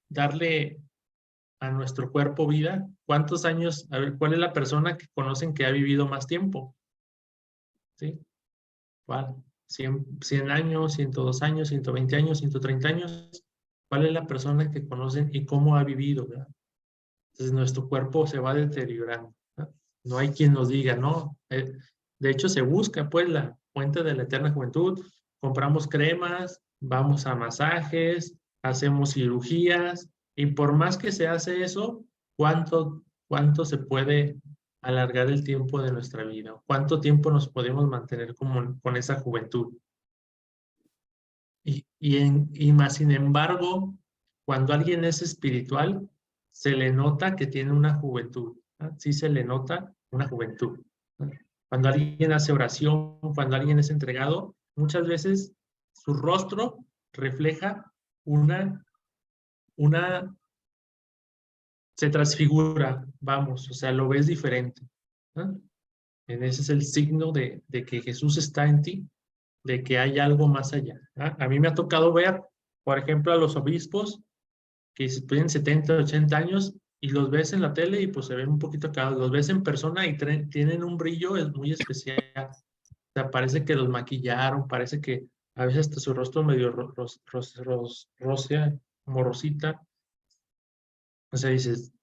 darle a nuestro cuerpo vida, ¿cuántos años? A ver, ¿cuál es la persona que conocen que ha vivido más tiempo? ¿Sí? ¿Cuál? 100 años, 102 años, 120 años, 130 años. ¿Cuál es la persona que conocen y cómo ha vivido? ¿Verdad? Entonces nuestro cuerpo se va deteriorando. ¿No? No hay quien nos diga, no. De hecho, se busca pues la fuente de la eterna juventud. Compramos cremas, vamos a masajes, hacemos cirugías, y por más que se hace eso, ¿cuánto se puede alargar el tiempo de nuestra vida? ¿Cuánto tiempo nos podemos mantener con esa juventud? Y más sin embargo, cuando alguien es espiritual, se le nota que tiene una juventud. ¿No? Sí se le nota una juventud. ¿No? Cuando alguien hace oración, cuando alguien es entregado, muchas veces su rostro refleja se transfigura, vamos, o sea, lo ves diferente. ¿No? Ese es el signo de que Jesús está en ti, de que hay algo más allá. ¿Ah? A mí me ha tocado ver, por ejemplo, a los obispos que tienen 70, 80 años y los ves en la tele y pues se ven un poquito cagados. Los ves en persona y tienen un brillo muy especial. O sea, parece que los maquillaron, parece que a veces hasta su rostro medio rosea, como rosita. O sea, dices,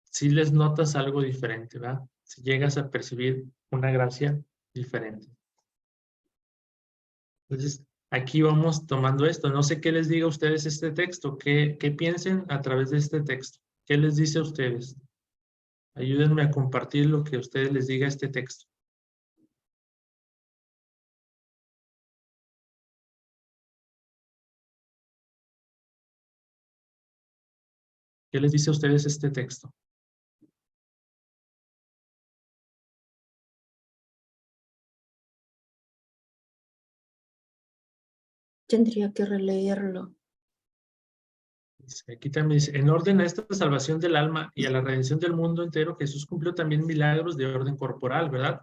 si les notas algo diferente, ¿verdad? Si llegas a percibir una gracia diferente. Entonces, aquí vamos tomando esto. No sé qué les diga a ustedes este texto, qué piensen a través de este texto. ¿Qué les dice a ustedes? Ayúdenme a compartir lo que a ustedes les diga este texto. ¿Qué les dice a ustedes este texto? Tendría que releerlo. Aquí también dice, en orden a esta salvación del alma y a la redención del mundo entero, Jesús cumplió también milagros de orden corporal, ¿verdad?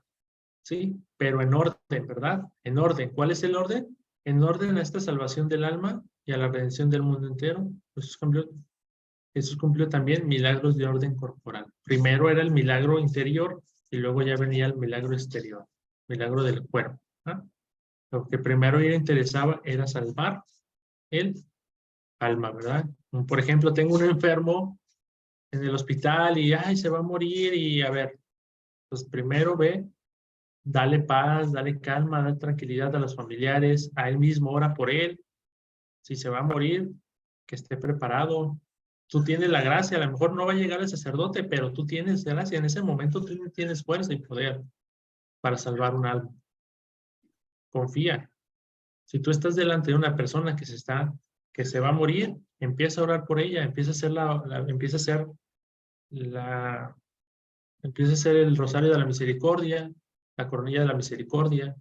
Sí, pero en orden, ¿verdad? En orden. ¿Cuál es el orden? En orden a esta salvación del alma y a la redención del mundo entero. Jesús cumplió también milagros de orden corporal. Primero era el milagro interior y luego ya venía el milagro exterior, milagro del cuerpo. ¿Ah? Lo que primero le interesaba era salvar el alma, ¿verdad? Por ejemplo, tengo un enfermo en el hospital y ay, se va a morir y a ver, pues primero ve, dale paz, dale calma, dale tranquilidad a los familiares, a él mismo, ora por él. Si se va a morir, que esté preparado. Tú tienes la gracia, a lo mejor no va a llegar el sacerdote, pero tú tienes gracia. En ese momento tú tienes fuerza y poder para salvar un alma. Confía. Si tú estás delante de una persona que se va a morir, empieza a orar por ella, empieza a hacer el rosario de la misericordia, la coronilla de la misericordia,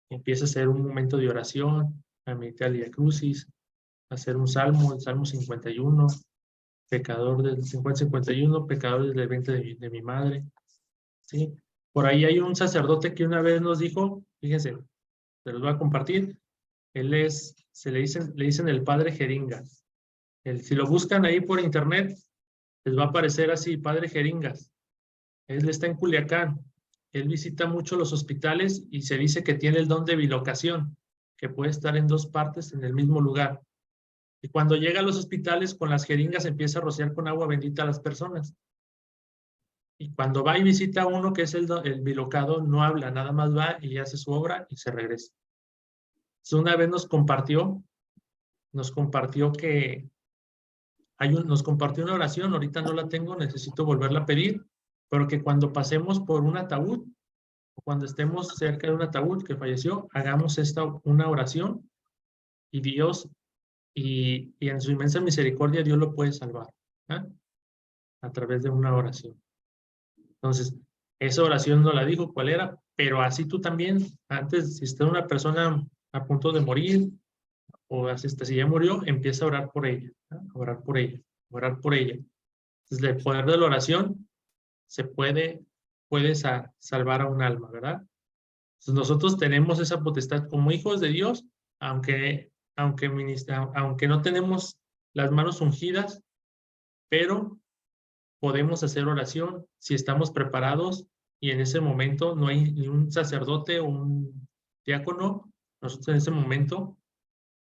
empieza a hacer un momento de oración, a meditar el Vía Crucis, a hacer un salmo, el Salmo 51, pecador del 50-51, pecador desde el vientre de mi madre. ¿Sí? Por ahí hay un sacerdote que una vez nos dijo, fíjense, se los voy a compartir. Él es, le dicen el padre Jeringas. Si lo buscan ahí por internet, les va a aparecer así, padre Jeringas. Él está en Culiacán. Él visita mucho los hospitales y se dice que tiene el don de bilocación, que puede estar en dos partes en el mismo lugar. Y cuando llega a los hospitales, con las jeringas empieza a rociar con agua bendita a las personas. Y cuando va y visita a uno que es el bilocado, no habla, nada más va y hace su obra y se regresa. Entonces, una vez nos compartió que nos compartió una oración, ahorita no la tengo, necesito volverla a pedir, pero que cuando pasemos por un ataúd, o cuando estemos cerca de un ataúd que falleció, hagamos una oración y Dios, y en su inmensa misericordia, Dios lo puede salvar, ¿eh? A través de una oración. Entonces, esa oración no la dijo cuál era, pero así tú también, antes, si está una persona a punto de morir, o hasta si ya murió, empieza a orar por ella, ¿no? A orar por ella, a orar por ella. Entonces, el poder de la oración se puede salvar a un alma, ¿verdad? Entonces, nosotros tenemos esa potestad como hijos de Dios, aunque no tenemos las manos ungidas, pero podemos hacer oración si estamos preparados y en ese momento no hay ni un sacerdote o un diácono, nosotros en ese momento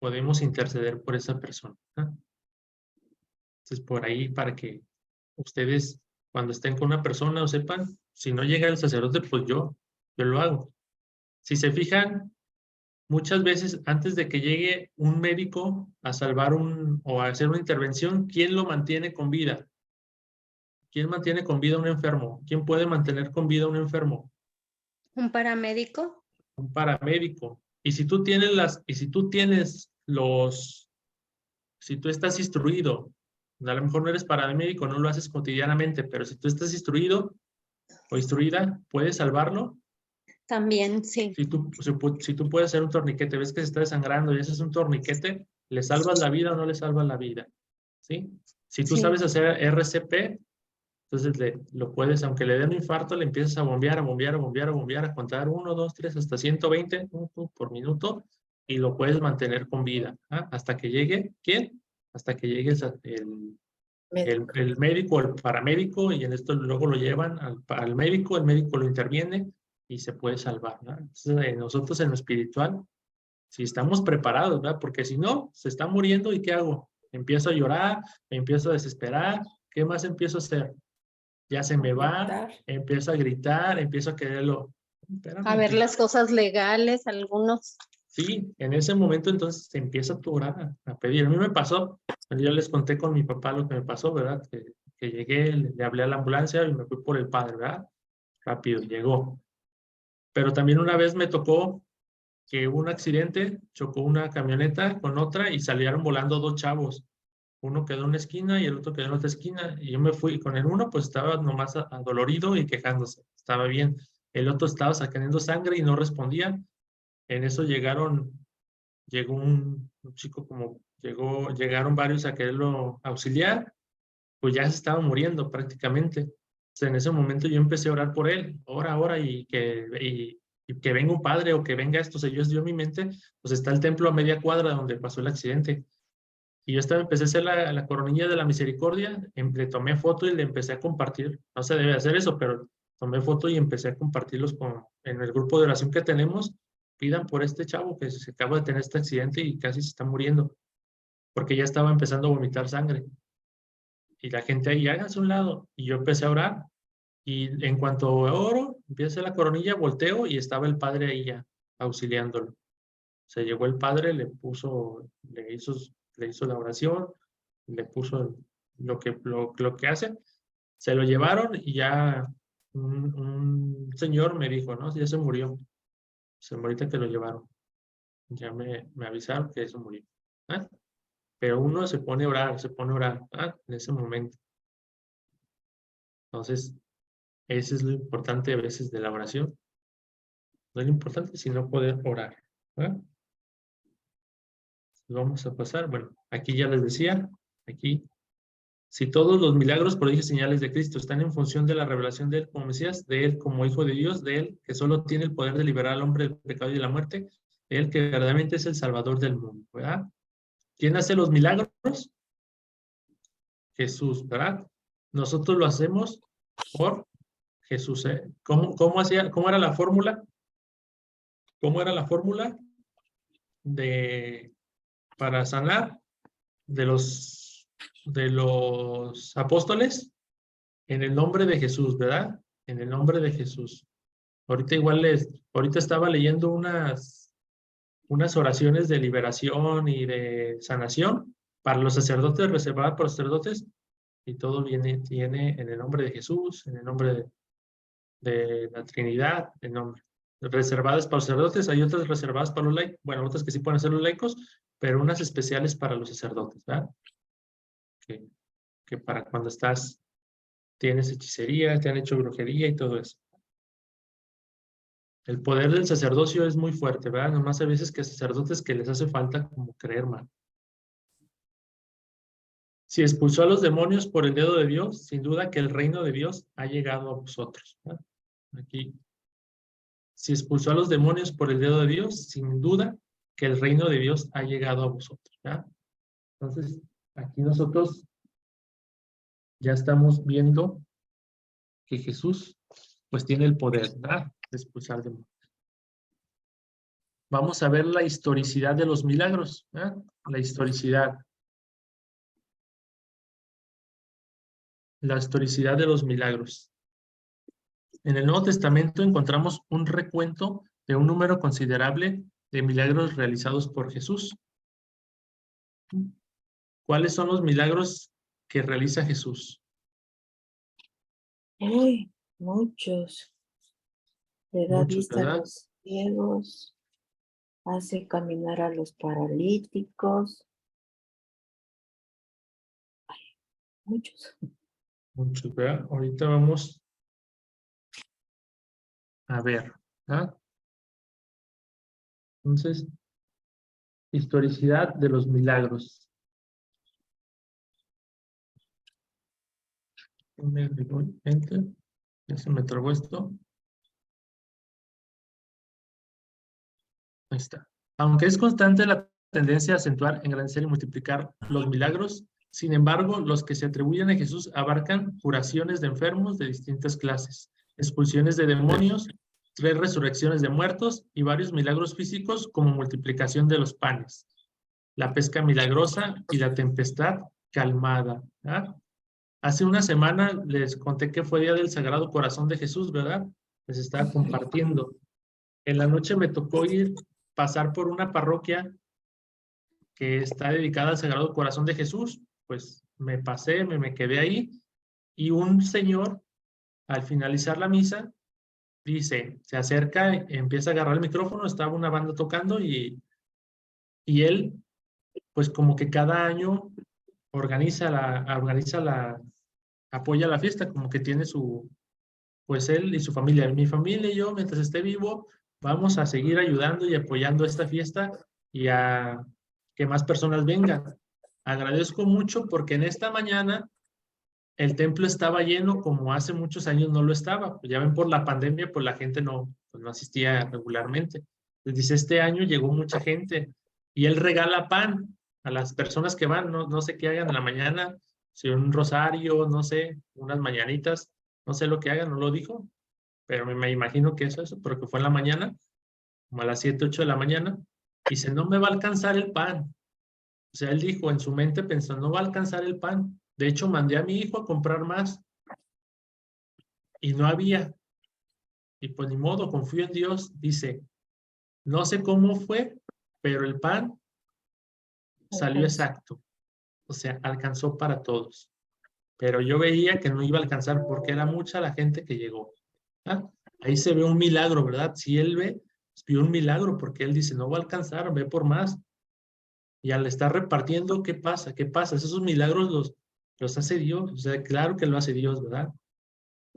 podemos interceder por esa persona, ¿eh? Entonces, por ahí, para que ustedes, cuando estén con una persona, lo sepan, si no llega el sacerdote, pues yo lo hago. Si se fijan, muchas veces antes de que llegue un médico a salvar o a hacer una intervención, ¿quién lo mantiene con vida? ¿Quién mantiene con vida a un enfermo? ¿Quién puede mantener con vida a un enfermo? ¿Un paramédico? Un paramédico. Y si tú estás instruido, a lo mejor no eres paramédico, no lo haces cotidianamente, pero si tú estás instruido o instruida, ¿puedes salvarlo? También, sí. Si tú puedes hacer un torniquete, ves que se está desangrando y haces un torniquete, ¿le salvas la vida o no le salvas la vida? ¿Sí? Si tú Sí. sabes hacer RCP, entonces lo puedes, aunque le dé un infarto, le empiezas a bombear, a contar 1, 2, 3, hasta 120 por minuto y lo puedes mantener con vida, ¿ah? Hasta que llegue, ¿quién? Hasta que llegue el médico o el paramédico y en esto luego lo llevan al médico, el médico lo interviene y se puede salvar, ¿no? Entonces, nosotros en lo espiritual, si estamos preparados, ¿verdad? Porque si no, se está muriendo y ¿qué hago? Empiezo a llorar, me empiezo a desesperar, ¿qué más empiezo a hacer? Ya se me va, empiezo a gritar, empiezo a quererlo. Espérame, A ver las cosas legales, algunos. Sí, en ese momento entonces se empieza a orar, a pedir. A mí me pasó, yo les conté con mi papá lo que me pasó, ¿verdad? Que llegué, le hablé a la ambulancia y me fui por el padre, ¿verdad? Rápido, llegó. Pero también una vez me tocó que hubo un accidente, chocó una camioneta con otra y salieron volando dos chavos. Uno quedó en una esquina y el otro quedó en otra esquina. Y yo me fui con el uno, pues estaba nomás adolorido y quejándose. Estaba bien. El otro estaba sacando sangre y no respondía. En eso llegó un chico llegaron varios a quererlo auxiliar, pues ya se estaba muriendo prácticamente. Entonces, en ese momento yo empecé a orar por él, ora, y que venga un padre o que venga esto. O sea, yo en mi mente, pues está el templo a media cuadra donde pasó el accidente. Y yo empecé a hacer la coronilla de la misericordia, le tomé foto y le empecé a compartir. No se debe hacer eso, pero tomé foto y empecé a compartirlos en el grupo de oración que tenemos. Pidan por este chavo que se acaba de tener este accidente y casi se está muriendo, porque ya estaba empezando a vomitar sangre. Y la gente ahí, háganse a un lado. Y yo empecé a orar. Y en cuanto oro, empiezo a hacer la coronilla, volteo y estaba el padre ahí ya, auxiliándolo. Se llegó el padre, le hizo la oración, le puso lo que hace. Se lo llevaron y ya un señor me dijo, ¿no? Ya se murió. Se murió ahorita que lo llevaron. Ya me avisaron que eso murió. ¿Ah? Pero uno se pone a orar, ¿ah? En ese momento. Entonces, eso es lo importante a veces de la oración. No es lo importante, sino poder orar. ¿Ah? Vamos a pasar, bueno, aquí ya les decía, aquí Si todos los milagros, prodigios y señales de Cristo están en función de la revelación de Él como Mesías, de Él como Hijo de Dios, de Él que solo tiene el poder de liberar al hombre del pecado y de la muerte, de Él que verdaderamente es el Salvador del mundo, ¿verdad? ¿Quién hace los milagros? Jesús, ¿verdad? Nosotros lo hacemos por Jesús, ¿eh? ¿Cómo era la fórmula? ¿Cómo era la fórmula para sanar de los apóstoles? En el nombre de Jesús, ¿verdad? En el nombre de Jesús. Ahorita estaba leyendo unas oraciones de liberación y de sanación para los sacerdotes, reservadas para los sacerdotes, y todo viene en el nombre de Jesús, en el nombre de la Trinidad, en nombre. Reservadas para los sacerdotes, hay otras reservadas para los laicos, bueno, otras que sí pueden ser los laicos, pero unas especiales para los sacerdotes, ¿verdad? Que para cuando tienes hechicería, te han hecho brujería y todo eso. El poder del sacerdocio es muy fuerte, ¿verdad? Nomás hay veces que hay sacerdotes que les hace falta como creer más. Si expulsó a los demonios por el dedo de Dios, sin duda que el reino de Dios ha llegado a vosotros, ¿verdad? Aquí. Si expulsó a los demonios por el dedo de Dios, sin duda que el reino de Dios ha llegado a vosotros, ¿verdad? Entonces, aquí nosotros ya estamos viendo que Jesús pues tiene el poder, ¿verdad?, de expulsar demonios. Vamos a ver la historicidad de los milagros, ¿verdad? La historicidad. La historicidad de los milagros. En el Nuevo Testamento encontramos un recuento de un número considerable de milagros realizados por Jesús. ¿Cuáles son los milagros que realiza Jesús? Uy, muchos. Le da Muchos, vista a ¿verdad? los ciegos, hace caminar a los paralíticos. Ay, muchos. Muchos, ¿verdad? Ahorita vamos a ver, ¿ah? Entonces, historicidad de los milagros. Enter. Ya se me trabó esto. Ahí está. Aunque es constante la tendencia a acentuar, engrandecer y multiplicar los milagros, sin embargo, los que se atribuyen a Jesús abarcan curaciones de enfermos de distintas clases, expulsiones de demonios, 3 resurrecciones de muertos y varios milagros físicos como multiplicación de los panes, la pesca milagrosa y la tempestad calmada, ¿verdad? Hace una semana les conté que fue Día del Sagrado Corazón de Jesús, ¿verdad? Les estaba compartiendo. En la noche me tocó pasar por una parroquia que está dedicada al Sagrado Corazón de Jesús. Pues me pasé, me quedé ahí, y un señor, al finalizar la misa, se acerca, empieza a agarrar el micrófono, estaba una banda tocando, y él, pues como que cada año apoya la fiesta, como que tiene pues él y su familia, mi familia y yo, mientras esté vivo, vamos a seguir ayudando y apoyando esta fiesta y a que más personas vengan. Agradezco mucho porque en esta mañana el templo estaba lleno como hace muchos años no lo estaba. Pues ya ven, por la pandemia, pues la gente pues no asistía regularmente. Les dice, este año llegó mucha gente y él regala pan a las personas que van, no sé qué hagan en la mañana, si un rosario, no sé, unas mañanitas, no sé lo que hagan, no lo dijo, pero me imagino que eso, porque fue en la mañana, como a las 7, 8 de la mañana, y dice, no me va a alcanzar el pan. O sea, él dijo en su mente, pensó, no va a alcanzar el pan. De hecho, mandé a mi hijo a comprar más y no había. Y pues ni modo, confío en Dios. Dice, no sé cómo fue, pero el pan salió exacto. O sea, alcanzó para todos. Pero yo veía que no iba a alcanzar porque era mucha la gente que llegó. ¿Ah? Ahí se ve un milagro, ¿verdad? Si él vio un milagro porque él dice, no va a alcanzar, ve por más. Y al estar repartiendo, ¿qué pasa? ¿Qué pasa? Esos milagros los hace Dios. O sea, claro que lo hace Dios, ¿verdad?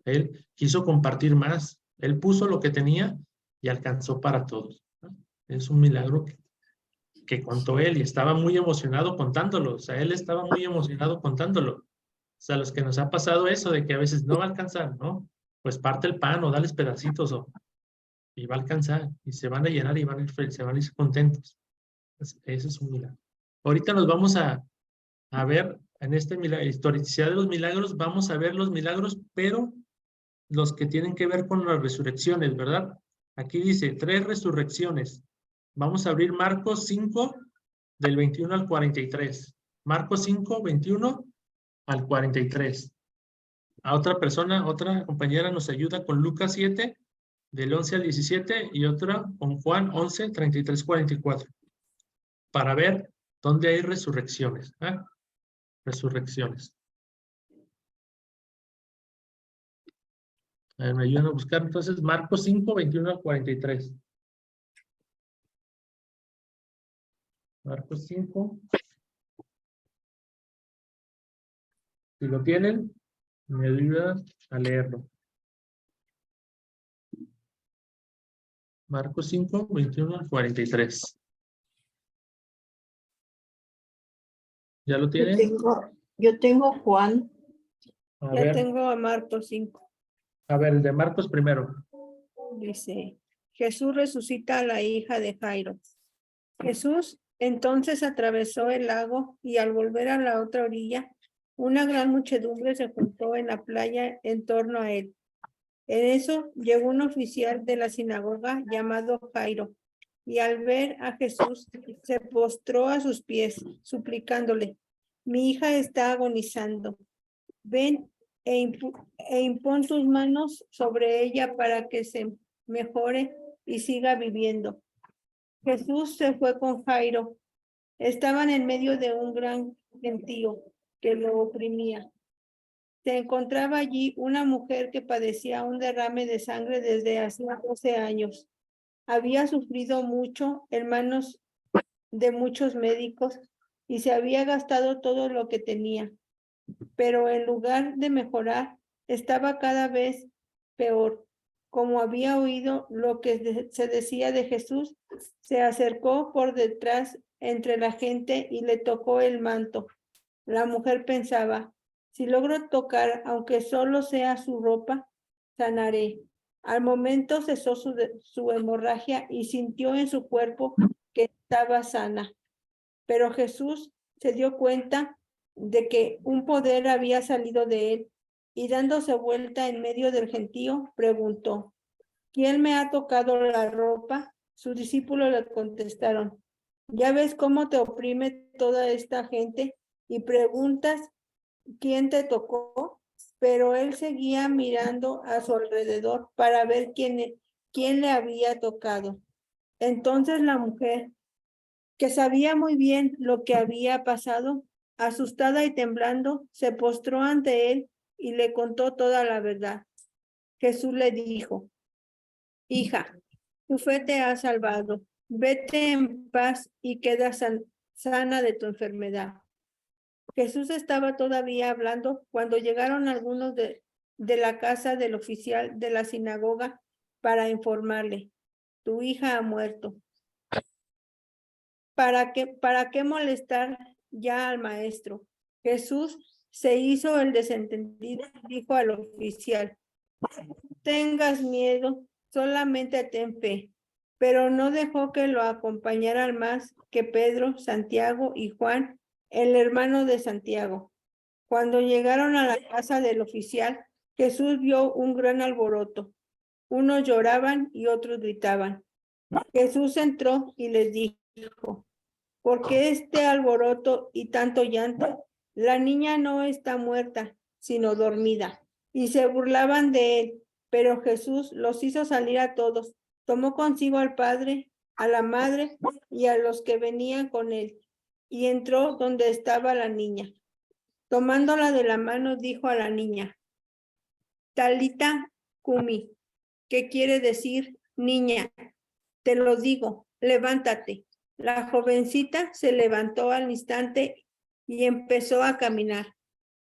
Él quiso compartir más. Él puso lo que tenía y alcanzó para todos, ¿no? Es un milagro que contó él y estaba muy emocionado contándolo. O sea, él estaba muy emocionado contándolo. sea, a los que nos ha pasado eso de que a veces no va a alcanzar, ¿no? Pues parte el pan o dales pedacitos y va a alcanzar y se van a llenar y se van a ir contentos. Eso es un milagro. Ahorita nos vamos a ver en este milagro, historicidad de los milagros, vamos a ver los milagros, pero los que tienen que ver con las resurrecciones, ¿verdad? Aquí dice 3 resurrecciones. Vamos a abrir Marcos 5, del 21 al 43. Marcos 5, 21 al 43. A otra persona, otra compañera nos ayuda con Lucas 7, del 11 al 17, y otra con Juan 11, 33, 44. Para ver dónde hay resurrecciones. ¿Eh? Resurrecciones. A ver, me ayudan a buscar entonces Marcos 5, 21 al 43. Marcos 5. Si lo tienen, me ayuda a leerlo. Marcos 5, 21 al 43. ¿Ya lo tienen? Yo tengo Juan. A Ya ver, tengo a Marcos 5. a ver, el de Marcos primero. Dice, Jesús resucita a la hija de Jairo. Jesús entonces atravesó el lago y al volver a la otra orilla, una gran muchedumbre se juntó en la playa en torno a él. En eso llegó un oficial de la sinagoga llamado Jairo, y al ver a Jesús se postró a sus pies, suplicándole: mi hija está agonizando. Ven e impón tus manos sobre ella para que se mejore y siga viviendo. Jesús se fue con Jairo. Estaban en medio de un gran gentío que lo oprimía. Se encontraba allí una mujer que padecía un derrame de sangre desde hacía 12 años. Había sufrido mucho en manos de muchos médicos y se había gastado todo lo que tenía. Pero en lugar de mejorar, estaba cada vez peor. Como había oído lo que se decía de Jesús, se acercó por detrás entre la gente y le tocó el manto. La mujer pensaba: si logro tocar, aunque solo sea su ropa, sanaré. Al momento cesó su hemorragia y sintió en su cuerpo que estaba sana. Pero Jesús se dio cuenta de que un poder había salido de él y dándose vuelta en medio del gentío, preguntó: ¿quién me ha tocado la ropa? Sus discípulos le contestaron: ya ves cómo te oprime toda esta gente y preguntas quién te tocó. Pero él seguía mirando a su alrededor para ver quién le había tocado. Entonces la mujer, que sabía muy bien lo que había pasado, asustada y temblando, se postró ante él y le contó toda la verdad. Jesús le dijo: hija, tu fe te ha salvado. Vete en paz y queda sana de tu enfermedad. Jesús estaba todavía hablando cuando llegaron algunos de la casa del oficial de la sinagoga para informarle: tu hija ha muerto. ¿Para qué molestar ya al maestro? Jesús se hizo el desentendido y dijo al oficial: tengas miedo, solamente ten fe. Pero no dejó que lo acompañaran más que Pedro, Santiago y Juan, el hermano de Santiago. Cuando llegaron a la casa del oficial, Jesús vio un gran alboroto. Unos lloraban y otros gritaban. Jesús entró y les dijo: ¿por qué este alboroto y tanto llanto? La niña no está muerta, sino dormida. Y se burlaban de él, pero Jesús los hizo salir a todos. Tomó consigo al padre, a la madre y a los que venían con él, y entró donde estaba la niña. Tomándola de la mano, dijo a la niña: Talita cumi, que quiere decir: niña, te lo digo, levántate. La jovencita se levantó al instante y empezó a caminar.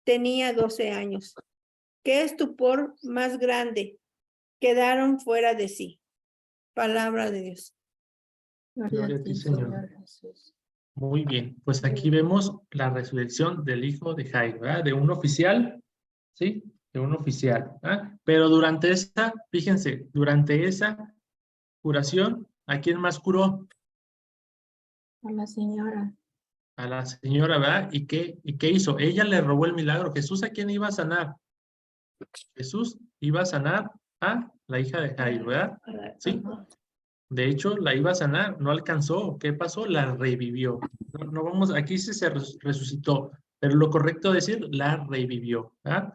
Tenía 12 años. ¡Qué estupor más grande! Quedaron fuera de sí. Palabra de Dios. Gloria a ti, Señor. Jesús. Muy bien, pues aquí vemos la resurrección del hijo de Jairo, ¿verdad? De un oficial, ¿sí? De un oficial, ¿verdad? Pero durante esa, fíjense, durante esa curación, ¿a quién más curó? A la señora. A la señora, ¿verdad? ¿Y qué hizo? Ella le robó el milagro. ¿Jesús a quién iba a sanar? Jesús iba a sanar a la hija de Jairo, ¿verdad? Sí. De hecho, la iba a sanar, no alcanzó. ¿Qué pasó? La revivió. No vamos, aquí sí se resucitó, pero lo correcto es decir, la revivió, ¿verdad?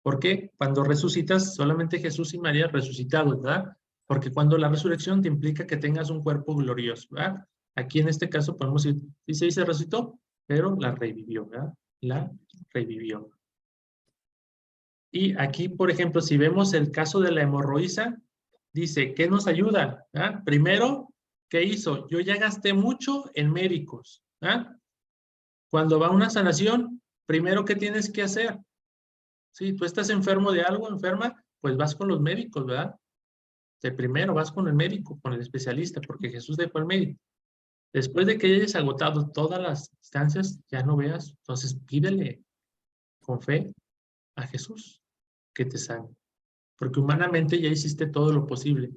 ¿Por qué? Cuando resucitas, solamente Jesús y María resucitados, ¿verdad? Porque cuando la resurrección te implica que tengas un cuerpo glorioso, ¿verdad? Aquí en este caso podemos decir, sí se dice resucitó, pero la revivió, ¿verdad? La revivió. Y aquí, por ejemplo, si vemos el caso de la hemorroísa, dice, ¿qué nos ayuda? ¿Ah? Primero, ¿qué hizo? Yo ya gasté mucho en médicos. ¿Ah? Cuando va una sanación, primero, ¿qué tienes que hacer? Si tú estás enfermo de algo, enferma, pues vas con los médicos, ¿verdad? Primero vas con el médico, con el especialista, porque Jesús dejó al médico. Después de que hayas agotado todas las instancias, ya no veas, entonces pídele con fe a Jesús que te sane. Porque humanamente ya hiciste todo lo posible.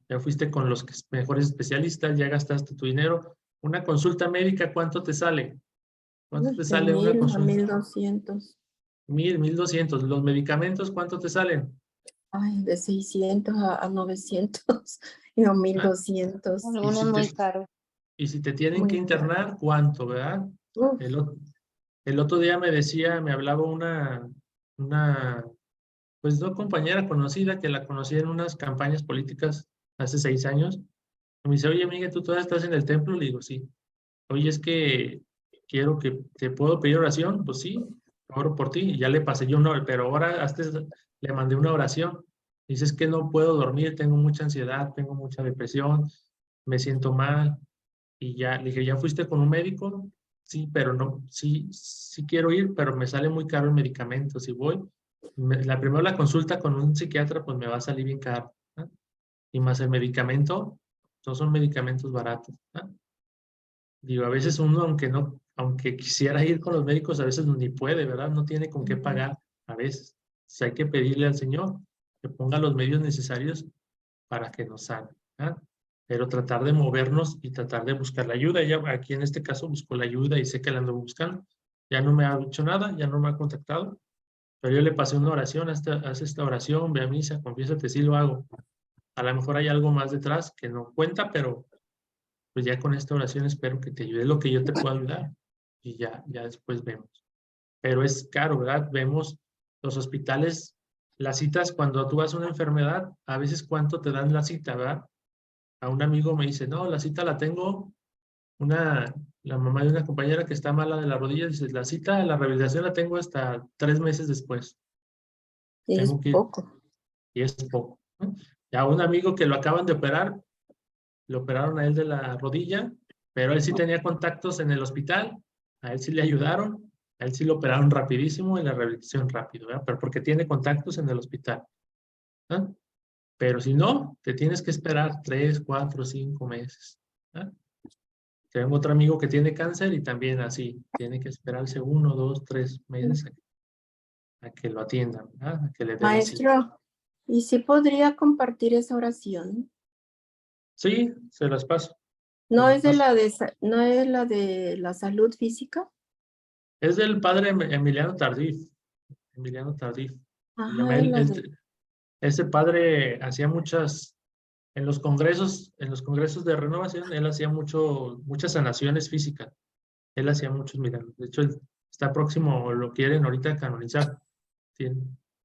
Ya fuiste con los mejores especialistas, ya gastaste tu dinero. Una consulta médica, ¿cuánto te sale? ¿Cuánto te De sale una 1000 a consulta? 1200. 1200. ¿Los medicamentos cuánto te salen? Ay, de 600 a 900 y no Ah, 1200. Algunos muy caros. y si te tienen que Muy caro. internar, ¿cuánto, verdad? Uf, El otro día me decía, me hablaba pues no compañera conocida que la conocí en unas campañas políticas hace 6 años. Y me dice, oye, amiga, ¿tú todavía estás en el templo? Le digo, sí. Oye, es que quiero que te puedo pedir oración. Pues sí, oro por ti. Y ya le pasé yo una, pero ahora le mandé una oración. Dices que no puedo dormir, tengo mucha ansiedad, tengo mucha depresión, me siento mal. Y ya le dije, ¿ya fuiste con un médico? Sí, pero no, sí quiero ir, pero me sale muy caro el medicamento. Si voy, la consulta con un psiquiatra, pues me va a salir bien caro, ¿no? Y más el medicamento, no son medicamentos baratos, ¿no? Digo, a veces uno, aunque quisiera ir con los médicos, a veces ni puede, ¿verdad? No tiene con qué pagar a veces. Entonces hay que pedirle al Señor que ponga los medios necesarios para que nos sane, ¿ah? Pero tratar de movernos y tratar de buscar la ayuda. Ella aquí en este caso buscó la ayuda y sé que la ando buscando. Ya no me ha dicho nada, ya no me ha contactado, pero yo le pasé una oración, haz esta oración, ve a misa, confiésate, sí lo hago. A lo mejor hay algo más detrás que no cuenta, pero pues ya con esta oración espero que te ayude lo que yo te pueda ayudar y ya después vemos. Pero es caro, ¿verdad? Vemos los hospitales, las citas cuando tú vas a una enfermedad, a veces cuánto te dan la cita, ¿verdad? A un amigo me dice, no, la cita la tengo, la mamá de una compañera que está mala de la rodilla, dice, la cita, la rehabilitación la tengo hasta 3 meses después. es Tengo que ir, poco. y es poco, ¿no? Y a un amigo que lo acaban de operar, le operaron a él de la rodilla, pero él sí tenía contactos en el hospital, a él sí le ayudaron, a él sí lo operaron rapidísimo y la rehabilitación rápido, ¿verdad? Pero porque tiene contactos en el hospital, ¿no? Pero si no, te tienes que esperar 3, 4, 5 meses, ¿no? Tengo otro amigo que tiene cáncer y también así, tiene que esperarse 1, 2, 3 meses a que lo atiendan, ¿verdad? A que le den la cita. Maestro, ¿y si podría compartir esa oración? Sí, se las paso. Se ¿No las es de paso. no es la de la salud física? Es del padre Emiliano Tardif. Emiliano Tardif. Se llama Ajá, es él. la de... Ese padre hacía en los congresos de renovación, él hacía muchas sanaciones físicas. Él hacía muchos milagros. De hecho, él está próximo, lo quieren ahorita canonizar.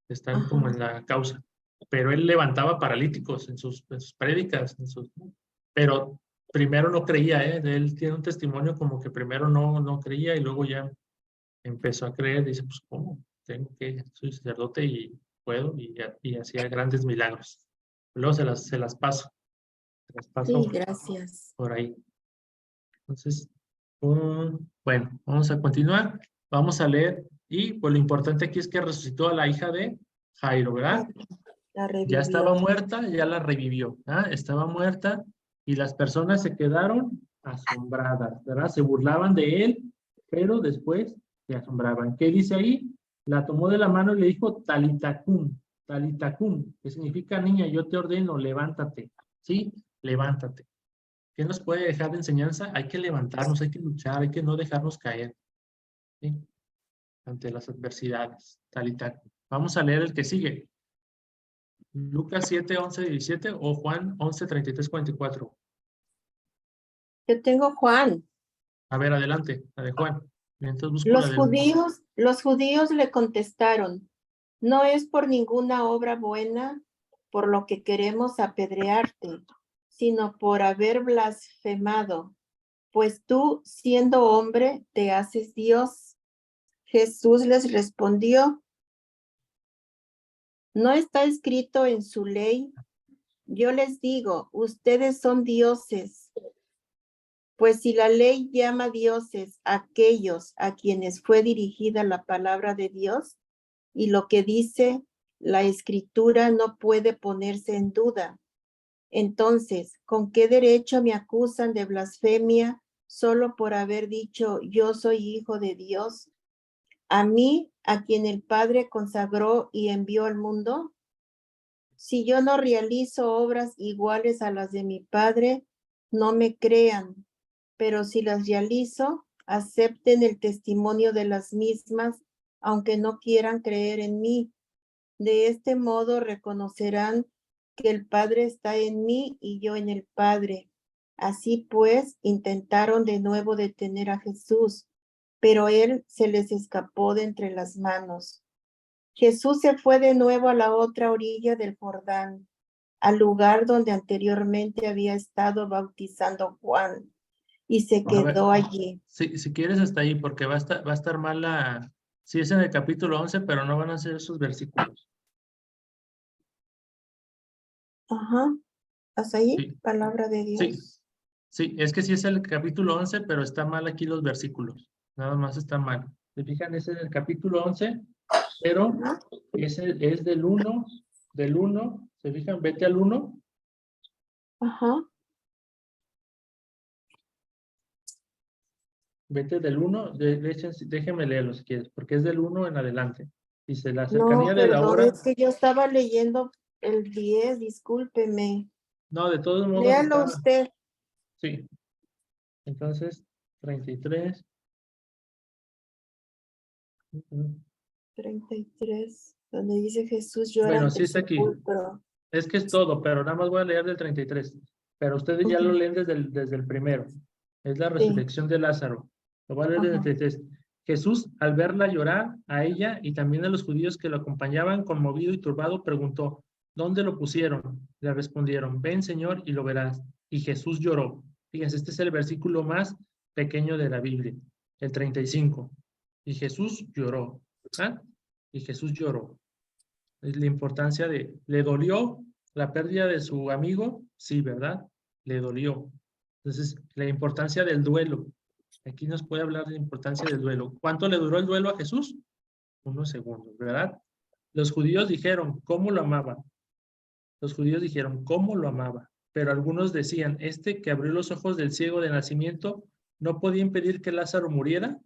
Están como Ajá. en la causa. Pero él levantaba paralíticos en sus prédicas. Pero primero no creía, ¿eh? Él tiene un testimonio como que primero no creía y luego ya empezó a creer. Dice, pues, ¿cómo? Soy sacerdote y puedo. Y hacía grandes milagros. Luego se las paso. Se las paso Sí, gracias. por ahí. Entonces, bueno, vamos a continuar. Vamos a leer. Y pues lo importante aquí es que resucitó a la hija de Jairo, ¿verdad? La Ya estaba revivió. muerta, ya la revivió, ¿ah? Estaba muerta y las personas se quedaron asombradas, ¿verdad? Se burlaban de él, pero después se asombraban. ¿Qué dice ahí? La tomó de la mano y le dijo, talitacum, que significa, niña, yo te ordeno, levántate, ¿sí? Levántate. ¿Qué nos puede dejar de enseñanza? Hay que levantarnos, hay que luchar, hay que no dejarnos caer, ¿sí? Ante las adversidades, talitacum. Vamos a leer el que sigue. Lucas 7, 11, 17 o Juan 11, 33, 44. Yo tengo Juan. A ver, adelante, la de Juan. Entonces busco la de Los judíos le contestaron, no es por ninguna obra buena por lo que queremos apedrearte, sino por haber blasfemado, pues tú, siendo hombre, te haces Dios. Jesús les respondió, ¿no está escrito en su ley? Yo les digo, ustedes son dioses. Pues si la ley llama dioses a aquellos a quienes fue dirigida la palabra de Dios, y lo que dice la escritura no puede ponerse en duda. Entonces, ¿con qué derecho me acusan de blasfemia solo por haber dicho yo soy hijo de Dios? ¿A mí, a quien el Padre consagró y envió al mundo? Si yo no realizo obras iguales a las de mi Padre, no me crean. Pero si las realizo, acepten el testimonio de las mismas, aunque no quieran creer en mí. De este modo reconocerán que el Padre está en mí y yo en el Padre. Así pues, intentaron de nuevo detener a Jesús, pero él se les escapó de entre las manos. Jesús se fue de nuevo a la otra orilla del Jordán, al lugar donde anteriormente había estado bautizando Juan, y se quedó allí. Si quieres hasta ahí, porque va a estar mal la... Sí es en el capítulo 11, pero no van a ser esos versículos. Ajá, ¿hasta ahí? Sí. Palabra de Dios. Sí, es que sí es el capítulo 11, pero está mal aquí los versículos. Nada más está mal. ¿Se fijan? Ese es el capítulo 11, pero Ajá. ese es del 1, ¿se fijan? Vete al 1. Ajá. Vete del 1, déjenme leerlo si quieres, porque es del 1 en adelante. Dice, la No, cercanía de la perdón, hora... es que yo estaba leyendo el 10, discúlpeme. No, de todos modos Léalo está... usted. Sí. Entonces, 33. 33, donde dice Jesús llora Bueno, ante sí el está aquí. sepulcro. Es que es todo, pero nada más voy a leer del 33. Pero ustedes ya lo leen desde el primero. Es la resurrección de Lázaro. Lo voy a leer desde el Ajá. 33. Jesús, al verla llorar a ella y también a los judíos que lo acompañaban, conmovido y turbado, preguntó, ¿dónde lo pusieron? Le respondieron, ven, Señor, y lo verás. Y Jesús lloró. Fíjense, este es el versículo más pequeño de la Biblia, el 35. Y Jesús lloró. ¿Ah? Y Jesús lloró. Es la importancia de, ¿le dolió la pérdida de su amigo? Sí, ¿verdad? Le dolió. Entonces, la importancia del duelo. Aquí nos puede hablar de la importancia del duelo. ¿Cuánto le duró el duelo a Jesús? Unos segundos, ¿verdad? Los judíos dijeron, ¿cómo lo amaba? Los judíos dijeron, ¿cómo lo amaba? Pero algunos decían, este que abrió los ojos del ciego de nacimiento, ¿no podía impedir que Lázaro muriera?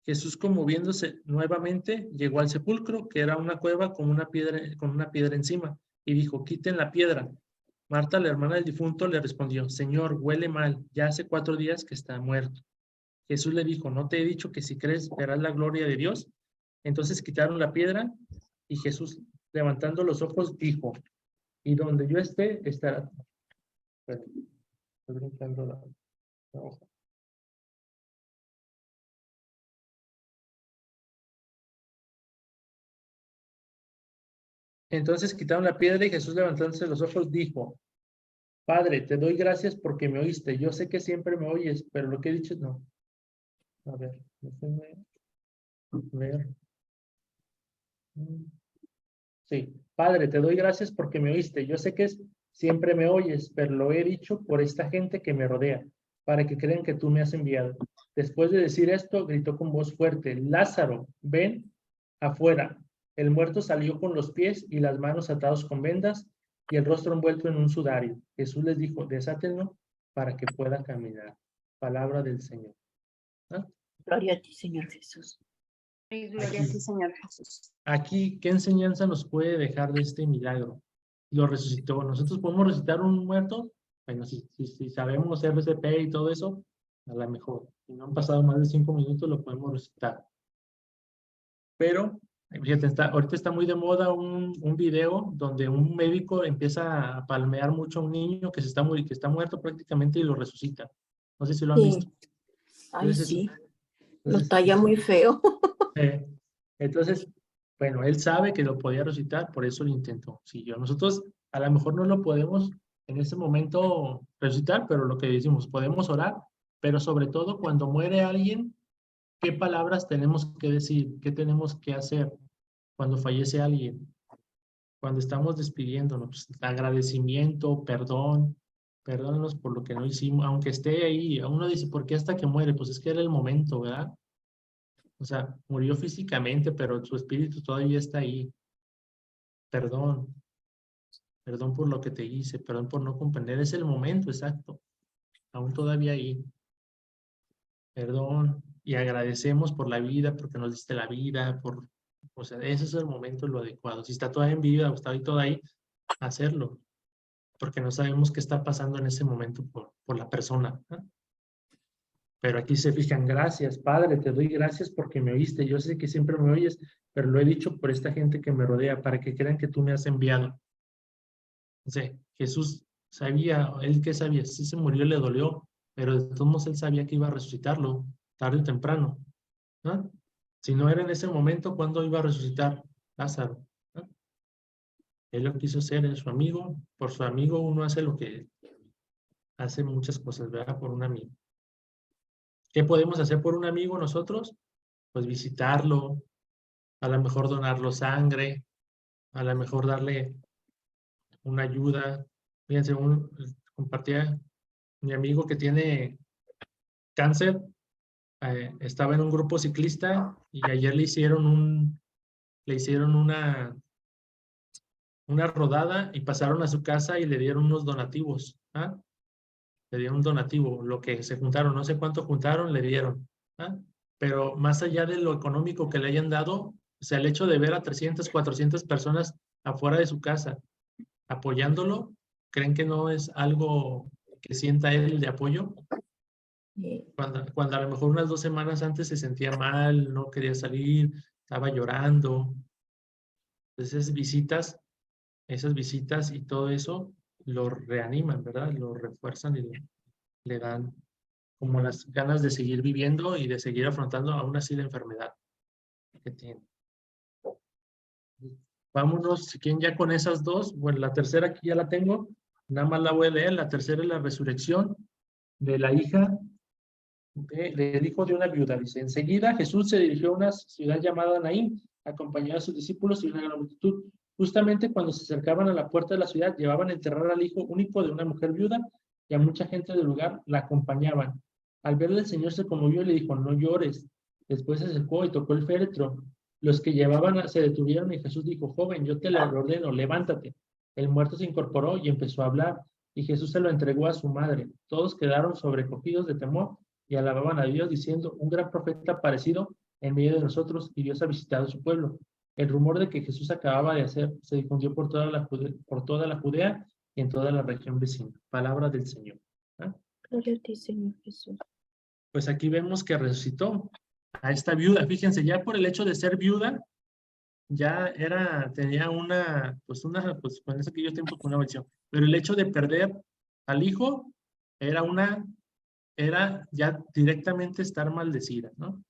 Jesús, conmoviéndose nuevamente, llegó al sepulcro, que era una cueva con una piedra encima, y dijo, quiten la piedra. Marta, la hermana del difunto, le respondió, Señor, huele mal, ya hace 4 días que está muerto. Jesús le dijo, ¿no te he dicho que si crees verás la gloria de Dios? Entonces quitaron la piedra, y Jesús, levantando los ojos, dijo, y donde yo esté, estará. Bueno, estoy brincando la hoja. Entonces quitaron la piedra y Jesús, levantándose los ojos, dijo, Padre, te doy gracias porque me oíste. Yo sé que siempre me oyes, pero lo que he dicho no. A ver, déjenme ver. Sí, Padre, te doy gracias porque me oíste. Yo sé que siempre me oyes, pero lo he dicho por esta gente que me rodea, para que crean que tú me has enviado. Después de decir esto, gritó con voz fuerte, Lázaro, ven afuera. El muerto salió con los pies y las manos atados con vendas y el rostro envuelto en un sudario. Jesús les dijo, desátenlo para que pueda caminar. Palabra del Señor. ¿Ah? Gloria a ti, Señor Jesús. Y gloria a ti, Señor Jesús. Aquí, ¿qué enseñanza nos puede dejar de este milagro? Lo resucitó. ¿Nosotros podemos resucitar un muerto? Bueno, si sabemos RCP y todo eso, a lo mejor. Si no han pasado más de 5 minutos, lo podemos resucitar. Pero, fíjate, ahorita está muy de moda un video donde un médico empieza a palmear mucho a un niño que está muerto prácticamente y lo resucita. No sé si lo han visto. Sí. Ay, Entonces, sí. Lo entonces, talla muy feo. entonces, bueno, él sabe que lo podía resucitar, por eso lo intentó. Sí, nosotros a lo mejor no lo podemos en ese momento resucitar, pero lo que decimos, podemos orar, pero sobre todo cuando muere alguien, ¿qué palabras tenemos que decir? ¿Qué tenemos que hacer cuando fallece alguien? Cuando estamos despidiéndonos, pues, agradecimiento, perdón, perdónanos por lo que no hicimos, aunque esté ahí. Uno dice, ¿por qué hasta que muere? Pues es que era el momento, ¿verdad? O sea, murió físicamente, pero su espíritu todavía está ahí. Perdón. Perdón por lo que te hice, perdón por no comprender. Es el momento exacto. Aún todavía ahí. Perdón. Y agradecemos por la vida, porque nos diste la vida, o sea, ese es el momento lo adecuado. Si está todavía en vida o está ahí todo ahí, hacerlo. Porque no sabemos qué está pasando en ese momento por la persona, ¿no? Pero aquí se fijan, gracias, Padre, te doy gracias porque me oíste. Yo sé que siempre me oyes, pero lo he dicho por esta gente que me rodea, para que crean que tú me has enviado. O sea, Jesús sabía, él que sabía, sí se murió, le dolió, pero de todos modos él sabía que iba a resucitarlo, tarde o temprano, ¿no? Si no era en ese momento, ¿cuándo iba a resucitar Lázaro? ¿No? Él lo quiso ser, es su amigo, por su amigo uno hace lo que hace muchas cosas, ¿verdad? Por un amigo. ¿Qué podemos hacer por un amigo nosotros? Pues visitarlo, a lo mejor donarlo sangre, a lo mejor darle una ayuda. Fíjense, compartía mi amigo que tiene cáncer, estaba en un grupo ciclista y ayer le hicieron una rodada y pasaron a su casa y le dieron unos donativos. ¿Ah? Le dieron un donativo, lo que se juntaron, no sé cuánto juntaron, le dieron. ¿Ah? Pero más allá de lo económico que le hayan dado, o sea, el hecho de ver a 300, 400 personas afuera de su casa apoyándolo, ¿creen que no es algo que sienta él de apoyo? Cuando a lo mejor unas 2 semanas antes se sentía mal, no quería salir, estaba llorando. Entonces esas visitas y todo eso lo reaniman, ¿verdad? Lo refuerzan y le dan como las ganas de seguir viviendo y de seguir afrontando aún así la enfermedad que tiene. Vámonos, si quieren, ya con esas dos. Bueno, la tercera aquí ya la tengo, nada más la voy a leer. La tercera es la resurrección de la hija del hijo de una viuda. Dice, enseguida Jesús se dirigió a una ciudad llamada Naín, acompañado de sus discípulos y una gran multitud. Justamente cuando se acercaban a la puerta de la ciudad, llevaban a enterrar al hijo único de una mujer viuda y a mucha gente del lugar la acompañaban. Al verle, el Señor se conmovió y le dijo, no llores. Después se acercó y tocó el féretro. Los que llevaban se detuvieron y Jesús dijo, joven, yo te lo ordeno, levántate. El muerto se incorporó y empezó a hablar, y Jesús se lo entregó a su madre. Todos quedaron sobrecogidos de temor y alababan a Dios diciendo, un gran profeta ha aparecido en medio de nosotros y Dios ha visitado su pueblo. El rumor de que Jesús acababa de hacer se difundió por toda la Judea y en toda la región vecina. Palabra del Señor. ¿Ah? Gloria a ti, Señor Jesús. Pues aquí vemos que resucitó a esta viuda. Fíjense, ya por el hecho de ser viuda, ya tenía pues en aquellos tiempos una versión. Pero el hecho de perder al hijo era ya directamente estar maldecida, ¿no?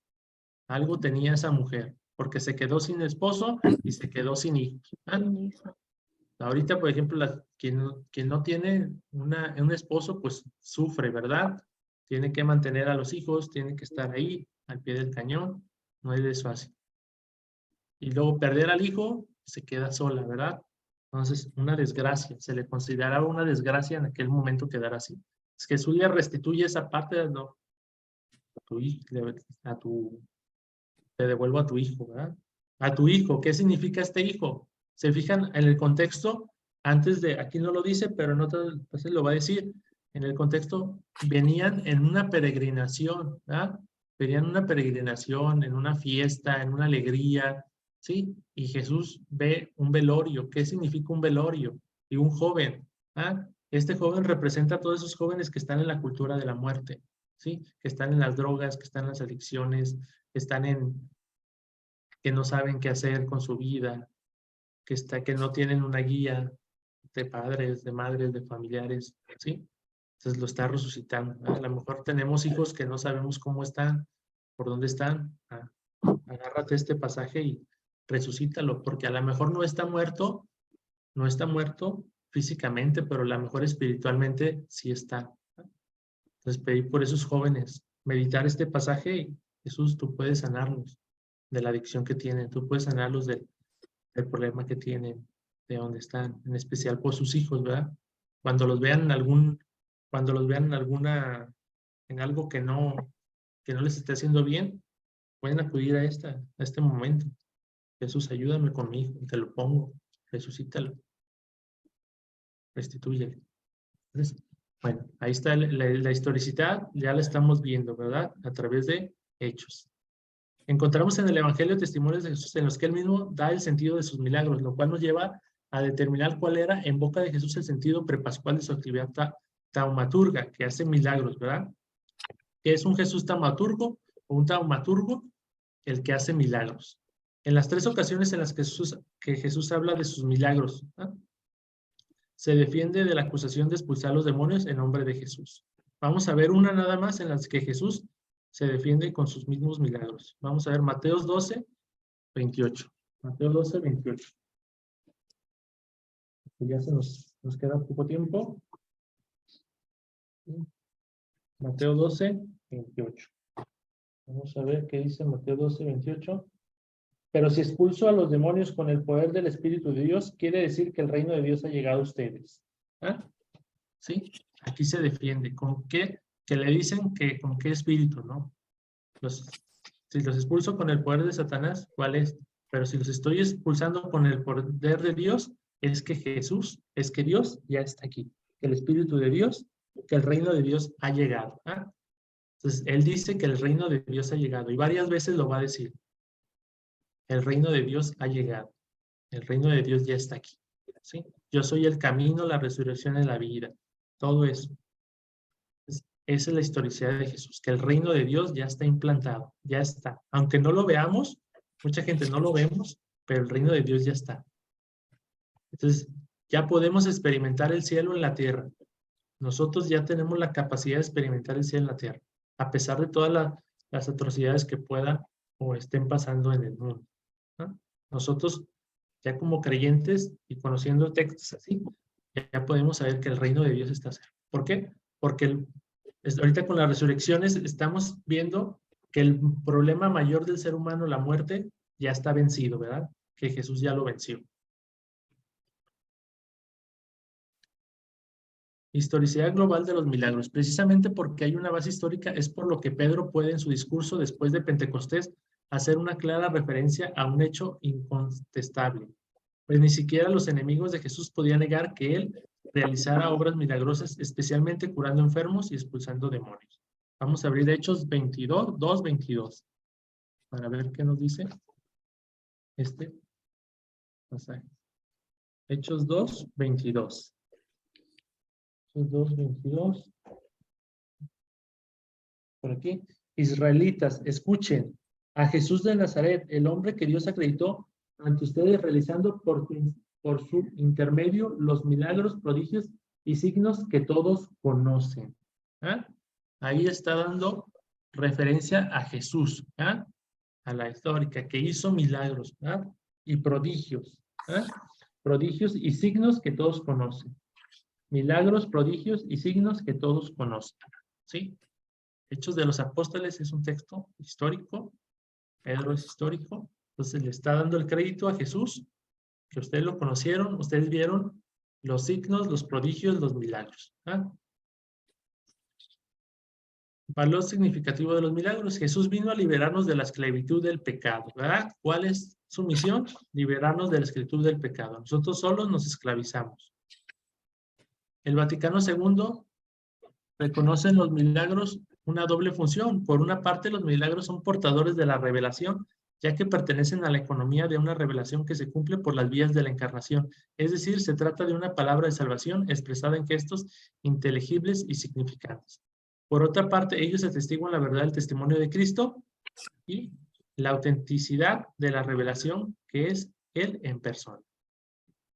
Algo tenía esa mujer, porque se quedó sin esposo y se quedó sin hijos. ¿Ah? Ahorita, por ejemplo, quien no tiene un esposo, pues sufre, ¿verdad? Tiene que mantener a los hijos, tiene que estar ahí, al pie del cañón, no es fácil. Y luego perder al hijo, se queda sola, ¿verdad? Entonces, una desgracia, se le consideraba una desgracia en aquel momento quedar así. Es que Jesús le restituye esa parte, ¿no? Te devuelvo a tu hijo, ¿verdad? A tu hijo, ¿qué significa este hijo? ¿Se fijan en el contexto? Aquí no lo dice, pero en otras veces lo va a decir. en el contexto, venían en una peregrinación, ¿verdad? Venían en una peregrinación, en una fiesta, en una alegría, ¿sí? Y Jesús ve un velorio. ¿Qué significa un velorio? Y un joven, ¿ah? Este joven representa a todos esos jóvenes que están en la cultura de la muerte, ¿sí? Que están en las drogas, que están en las adicciones, que están que no saben qué hacer con su vida, que no tienen una guía de padres, de madres, de familiares, ¿sí? Entonces lo está resucitando, ¿verdad? A lo mejor tenemos hijos que no sabemos cómo están, por dónde están. Agárrate este pasaje y resucítalo, porque a lo mejor no está muerto físicamente, pero a lo mejor espiritualmente sí está. Entonces pedir por esos jóvenes, meditar este pasaje y Jesús, tú puedes sanarlos de la adicción que tienen, tú puedes sanarlos del problema que tienen, de dónde están, en especial por sus hijos, ¿verdad? Cuando los vean en algo que no les esté haciendo bien, pueden acudir a este momento. Jesús, ayúdame con mi hijo, te lo pongo, resucítalo, restitúyelo. Entonces, bueno, ahí está la historicidad, ya la estamos viendo, ¿verdad? A través de hechos. Encontramos en el Evangelio testimonios de Jesús en los que él mismo da el sentido de sus milagros, lo cual nos lleva a determinar cuál era en boca de Jesús el sentido prepascual de su actividad taumaturga, que hace milagros, ¿verdad? ¿Qué es un Jesús taumaturgo o un taumaturgo? El que hace milagros. En las 3 ocasiones en las que Jesús habla de sus milagros, ¿no? Se defiende de la acusación de expulsar los demonios en nombre de Jesús. Vamos a ver una nada más en las que Jesús se defiende con sus mismos milagros. Vamos a ver Mateo 12, 28. Mateo 12, 28. Ya nos queda poco tiempo. Mateo 12, 28. Vamos a ver qué dice Mateo 12, 28. Pero si expulso a los demonios con el poder del Espíritu de Dios, quiere decir que el reino de Dios ha llegado a ustedes. ¿Ah? ¿Sí? Aquí se defiende. ¿Con qué? Que le dicen que con qué espíritu, ¿no? Si los expulso con el poder de Satanás, ¿cuál es? Pero si los estoy expulsando con el poder de Dios, es que Dios ya está aquí. Que el Espíritu de Dios, que el reino de Dios ha llegado. ¿Ah? Entonces, él dice que el reino de Dios ha llegado y varias veces lo va a decir. El reino de Dios ha llegado. El reino de Dios ya está aquí. ¿Sí? Yo soy el camino, la resurrección y la vida. Todo eso. Esa es la historicidad de Jesús, que el reino de Dios ya está implantado, ya está. Aunque no lo veamos, mucha gente no lo vemos, pero el reino de Dios ya está. Entonces, ya podemos experimentar el cielo en la tierra. Nosotros ya tenemos la capacidad de experimentar el cielo en la tierra, a pesar de todas las atrocidades que puedan o estén pasando en el mundo, ¿no? Nosotros, ya como creyentes y conociendo textos así, ya podemos saber que el reino de Dios está cerca. ¿Por qué? Porque ahorita con las resurrecciones estamos viendo que el problema mayor del ser humano, la muerte, ya está vencido, ¿verdad? Que Jesús ya lo venció. Historicidad global de los milagros. Precisamente porque hay una base histórica, es por lo que Pedro puede en su discurso después de Pentecostés hacer una clara referencia a un hecho incontestable. Pues ni siquiera los enemigos de Jesús podían negar que él realizara obras milagrosas, especialmente curando enfermos y expulsando demonios. Vamos a abrir Hechos 2:22, para ver qué nos dice este pasaje. Hechos 2:22. Hechos 2:22. Por aquí. Israelitas, escuchen. A Jesús de Nazaret, el hombre que Dios acreditó ante ustedes realizando por su intermedio los milagros, prodigios y signos que todos conocen. ¿Ah? Ahí está dando referencia a Jesús, ¿ah? A la histórica, que hizo milagros, ¿ah? Y prodigios, ¿ah? Prodigios y signos que todos conocen. Milagros, prodigios y signos que todos conocen. ¿Sí? Hechos de los Apóstoles es un texto histórico. Pedro es histórico. Entonces le está dando el crédito a Jesús, que ustedes lo conocieron, ustedes vieron los signos, los prodigios, los milagros. ¿Ah? Valor significativo de los milagros. Jesús vino a liberarnos de la esclavitud del pecado, ¿verdad? ¿Cuál es su misión? Liberarnos de la esclavitud del pecado. Nosotros solos nos esclavizamos. El Vaticano II reconocen los milagros una doble función. Por una parte, los milagros son portadores de la revelación, ya que pertenecen a la economía de una revelación que se cumple por las vías de la encarnación. Es decir, se trata de una palabra de salvación expresada en gestos inteligibles y significantes. Por otra parte, ellos atestiguan la verdad del testimonio de Cristo y la autenticidad de la revelación, que es Él en persona.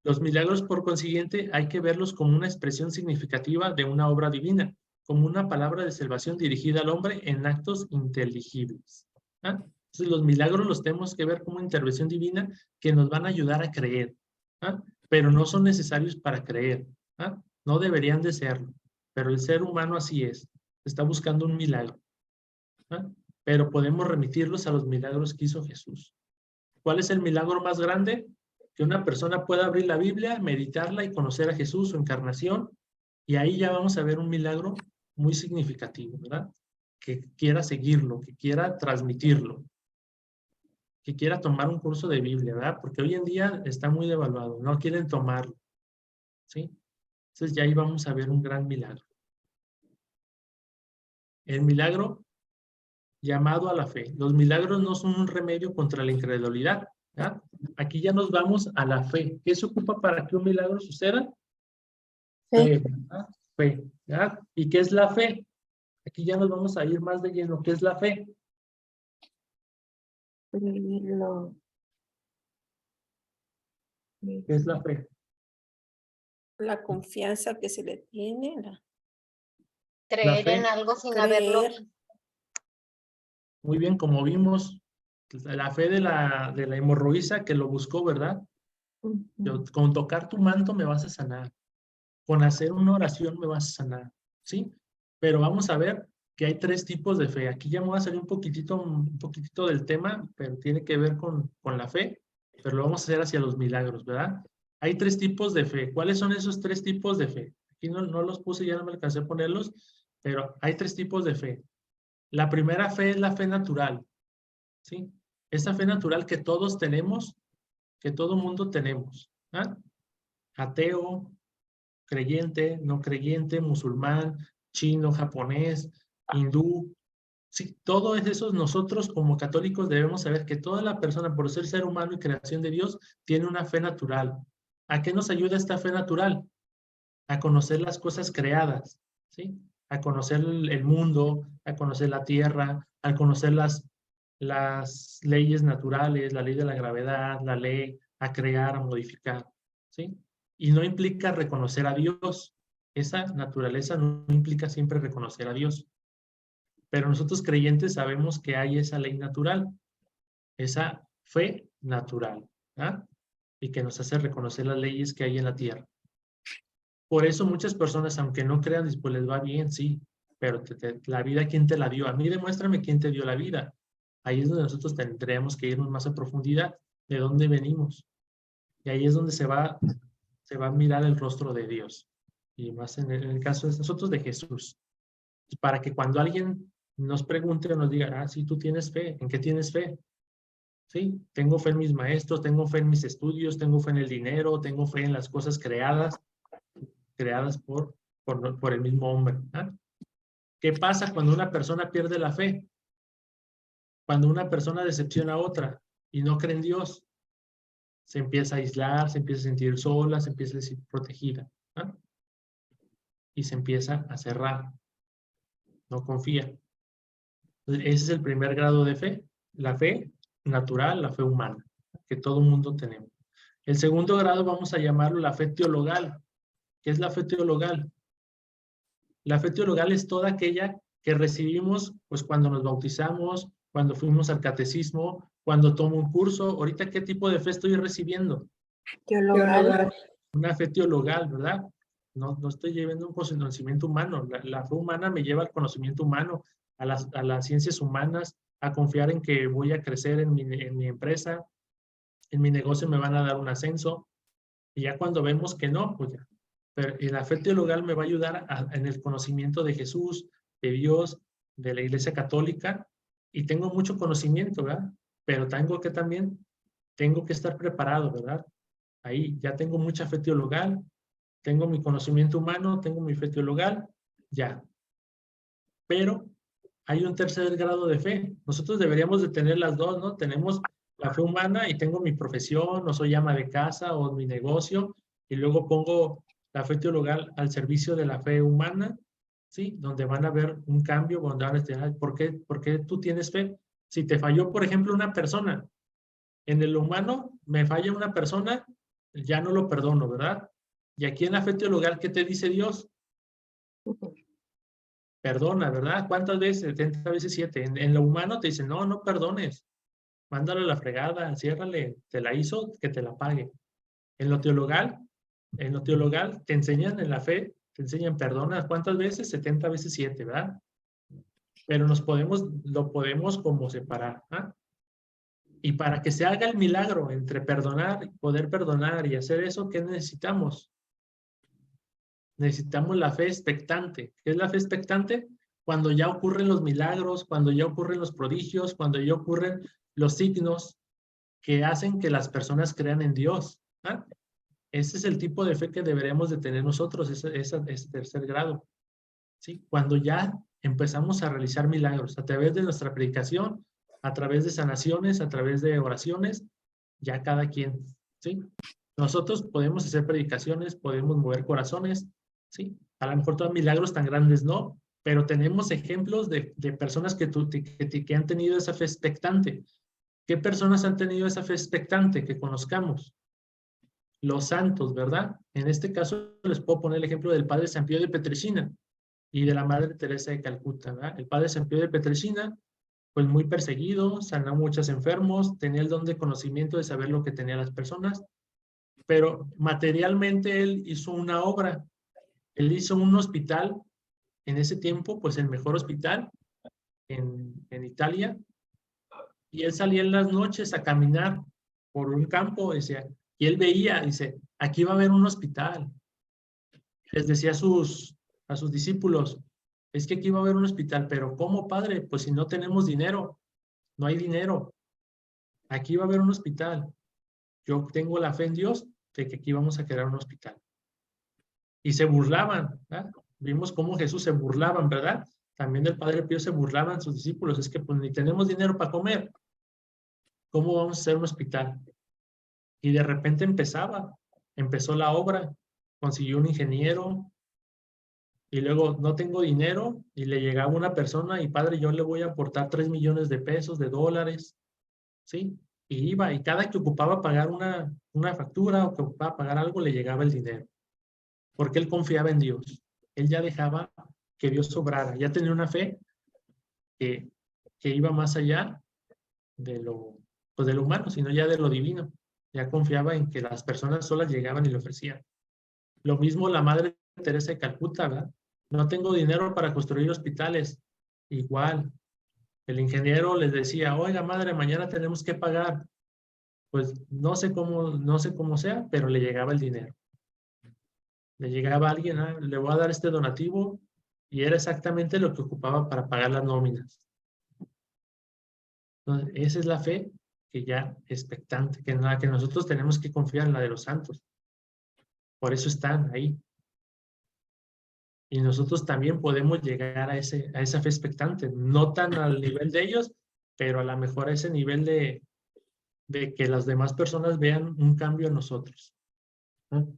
Los milagros, por consiguiente, hay que verlos como una expresión significativa de una obra divina, como una palabra de salvación dirigida al hombre en actos inteligibles. ¿Ah? Entonces, los milagros los tenemos que ver como una intervención divina que nos van a ayudar a creer, ¿ah? Pero no son necesarios para creer, ¿ah? No deberían de serlo, pero el ser humano así es, está buscando un milagro, ¿ah? Pero podemos remitirlos a los milagros que hizo Jesús. ¿Cuál es el milagro más grande? Que una persona pueda abrir la Biblia, meditarla y conocer a Jesús, su encarnación, y ahí ya vamos a ver un milagro muy significativo, ¿verdad? Que quiera seguirlo, que quiera transmitirlo, que quiera tomar un curso de Biblia, ¿verdad? Porque hoy en día está muy devaluado, no quieren tomarlo, ¿sí? Entonces ya ahí vamos a ver un gran milagro. El milagro llamado a la fe. Los milagros no son un remedio contra la incredulidad, ¿verdad? Aquí ya nos vamos a la fe. ¿Qué se ocupa para que un milagro suceda? Fe, ¿verdad? Fe, ¿verdad? ¿Y qué es la fe? Aquí ya nos vamos a ir más de lleno. ¿Qué es la fe? Lo- ¿Qué es la fe? La confianza que se le tiene, Creer fe. en algo sin haberlo creer. visto. Muy bien, como vimos, la fe de la hemorroísa que lo buscó, ¿verdad? Con tocar tu manto me vas a sanar. Con hacer una oración me vas a sanar, ¿sí? Pero vamos a ver que hay tres tipos de fe. Aquí ya me voy a salir un poquitito del tema, pero tiene que ver con la fe, pero lo vamos a hacer hacia los milagros, ¿verdad? Hay tres tipos de fe. ¿Cuáles son esos tres tipos de fe? Aquí no los puse, ya no me alcancé a ponerlos, pero hay tres tipos de fe. La primera fe es la fe natural, ¿sí? Esa fe natural que todos tenemos, que todo mundo tenemos, ¿ah? Ateo, creyente, no creyente, musulmán, chino, japonés, hindú. Sí, todos esos nosotros como católicos debemos saber que toda la persona, por ser humano y creación de Dios, tiene una fe natural. ¿A qué nos ayuda esta fe natural? A conocer las cosas creadas, ¿sí? A conocer el mundo, a conocer la tierra, a conocer las leyes naturales, la ley de la gravedad, la ley, a crear, a modificar, ¿sí? Y no implica reconocer a Dios. Esa naturaleza no implica siempre reconocer a Dios. Pero nosotros creyentes sabemos que hay esa ley natural, esa fe natural, ¿ah? Y que nos hace reconocer las leyes que hay en la tierra. Por eso muchas personas, aunque no crean, pues les va bien, sí, pero la vida, ¿quién te la dio? A mí demuéstrame quién te dio la vida. Ahí es donde nosotros tendríamos que irnos más a profundidad, de dónde venimos. Y ahí es donde se va a mirar el rostro de Dios. Y más en el caso de nosotros de Jesús. Para que cuando alguien nos pregunte o nos diga, ah, sí, tú tienes fe, ¿en qué tienes fe? Sí, tengo fe en mis maestros, tengo fe en mis estudios, tengo fe en el dinero, tengo fe en las cosas creadas por el mismo hombre. ¿Ah? ¿Qué pasa cuando una persona pierde la fe? Cuando una persona decepciona a otra y no cree en Dios, se empieza a aislar, se empieza a sentir sola, se empieza a sentir protegida. ¿Ah? Y se empieza a cerrar. No confía. Entonces, ese es el primer grado de fe, la fe natural, la fe humana, que todo mundo tenemos. El segundo grado vamos a llamarlo la fe teologal. ¿Qué es la fe teologal? La fe teologal es toda aquella que recibimos pues cuando nos bautizamos, cuando fuimos al catecismo, cuando tomo un curso. Ahorita, ¿qué tipo de fe estoy recibiendo? Teologal. Una fe teologal, ¿verdad? No estoy llevando un conocimiento humano. La fe humana me lleva al conocimiento humano, a las ciencias humanas, a confiar en que voy a crecer en mi empresa, en mi negocio me van a dar un ascenso. Y ya cuando vemos que no, pues ya. Pero la fe teologal me va a ayudar en el conocimiento de Jesús, de Dios, de la Iglesia Católica, y tengo mucho conocimiento, ¿verdad? Pero tengo que estar preparado, ¿verdad? Ahí ya tengo mucha fe teologal, tengo mi conocimiento humano, tengo mi fe teologal, ya. pero hay un tercer grado de fe. Nosotros deberíamos de tener las dos, ¿no? Tenemos la fe humana y tengo mi profesión, o soy ama de casa, o mi negocio, y luego pongo la fe teologal al servicio de la fe humana, ¿sí? Donde van a ver un cambio, donde van a decir, ¿por qué tú tienes fe? Si te falló, por ejemplo, una persona, en el humano me falla una persona, ya no lo perdono, ¿verdad? Y aquí en la fe teologal, ¿qué te dice Dios? Perdona, ¿verdad? ¿Cuántas veces? 70 veces 7. En lo humano te dicen, no, no perdones. Mándale a la fregada, ciérrale, te la hizo, que te la pague. En lo teologal te enseñan en la fe, te enseñan perdona, ¿cuántas veces? 70 veces 7, ¿verdad? Pero lo podemos como separar, ¿ah? Y para que se haga el milagro entre perdonar, poder perdonar y hacer eso, ¿qué necesitamos? Necesitamos la fe expectante. ¿Qué es la fe expectante? Cuando ya ocurren los milagros, cuando ya ocurren los prodigios, cuando ya ocurren los signos que hacen que las personas crean en Dios. ¿Ah? Ese es el tipo de fe que deberíamos de tener nosotros, ese tercer grado. ¿Sí? Cuando ya empezamos a realizar milagros a través de nuestra predicación, a través de sanaciones, a través de oraciones, ya cada quien. ¿Sí? Nosotros podemos hacer predicaciones, podemos mover corazones, ¿sí? A lo mejor todos milagros tan grandes no, pero tenemos ejemplos de personas que han tenido esa fe expectante. ¿Qué personas han tenido esa fe expectante que conozcamos? Los santos, ¿verdad? En este caso les puedo poner el ejemplo del padre San Pío de Petrelcina y de la madre Teresa de Calcuta, ¿verdad? El padre San Pío de Petrelcina, pues muy perseguido, sanó a muchos enfermos, tenía el don de conocimiento de saber lo que tenían las personas, pero materialmente él hizo una obra. Él hizo un hospital en ese tiempo, pues el mejor hospital en Italia, y él salía en las noches a caminar por un campo, decía, y él veía, dice, aquí va a haber un hospital. Les decía a sus discípulos, es que aquí va a haber un hospital, pero ¿cómo, padre? Pues si no tenemos dinero, no hay dinero. Aquí va a haber un hospital. Yo tengo la fe en Dios de que aquí vamos a crear un hospital. Y se burlaban, ¿verdad? Vimos cómo Jesús se burlaban, ¿verdad? También del Padre Pío se burlaban sus discípulos, es que pues ni tenemos dinero para comer. ¿Cómo vamos a hacer un hospital? Y de repente empezó la obra, consiguió un ingeniero, y luego no tengo dinero, y le llegaba una persona, y padre, yo le voy a aportar 3 millones de pesos, de dólares, ¿sí? Y iba, y cada que ocupaba pagar una factura o que ocupaba pagar algo, le llegaba el dinero. Porque él confiaba en Dios. Él ya dejaba que Dios obrara. Ya tenía una fe que iba más allá de lo humano, sino ya de lo divino. Ya confiaba en que las personas solas llegaban y le ofrecían. Lo mismo la madre Teresa de Calcuta, ¿verdad? No tengo dinero para construir hospitales. Igual. El ingeniero les decía, oiga madre, mañana tenemos que pagar. Pues no sé cómo sea, pero le llegaba el dinero. Le llegaba alguien, le voy a dar este donativo, y era exactamente lo que ocupaba para pagar las nóminas. Entonces, esa es la fe que ya expectante, que nosotros tenemos que confiar en la de los santos. Por eso están ahí. Y nosotros también podemos llegar a esa fe expectante, no tan al nivel de ellos, pero a lo mejor a ese nivel de que las demás personas vean un cambio en nosotros, ¿no?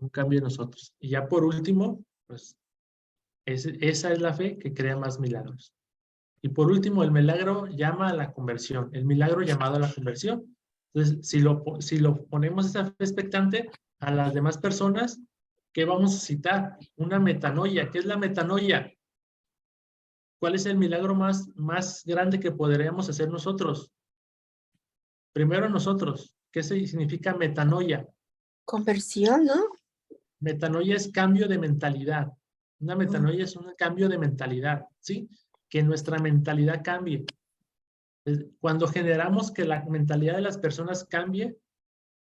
Un cambio en nosotros. Y ya por último, pues esa es la fe que crea más milagros. Y por último, el milagro llama a la conversión, el milagro llamado a la conversión. Entonces, si lo ponemos esa fe expectante a las demás personas, ¿qué vamos a citar? Una metanoia. ¿Qué es la metanoia? ¿Cuál es el milagro más grande que podríamos hacer nosotros? Primero nosotros. ¿Qué significa metanoia? Conversión, ¿no? Metanoia es cambio de mentalidad. Una metanoia es un cambio de mentalidad, ¿sí? Que nuestra mentalidad cambie. Cuando generamos que la mentalidad de las personas cambie,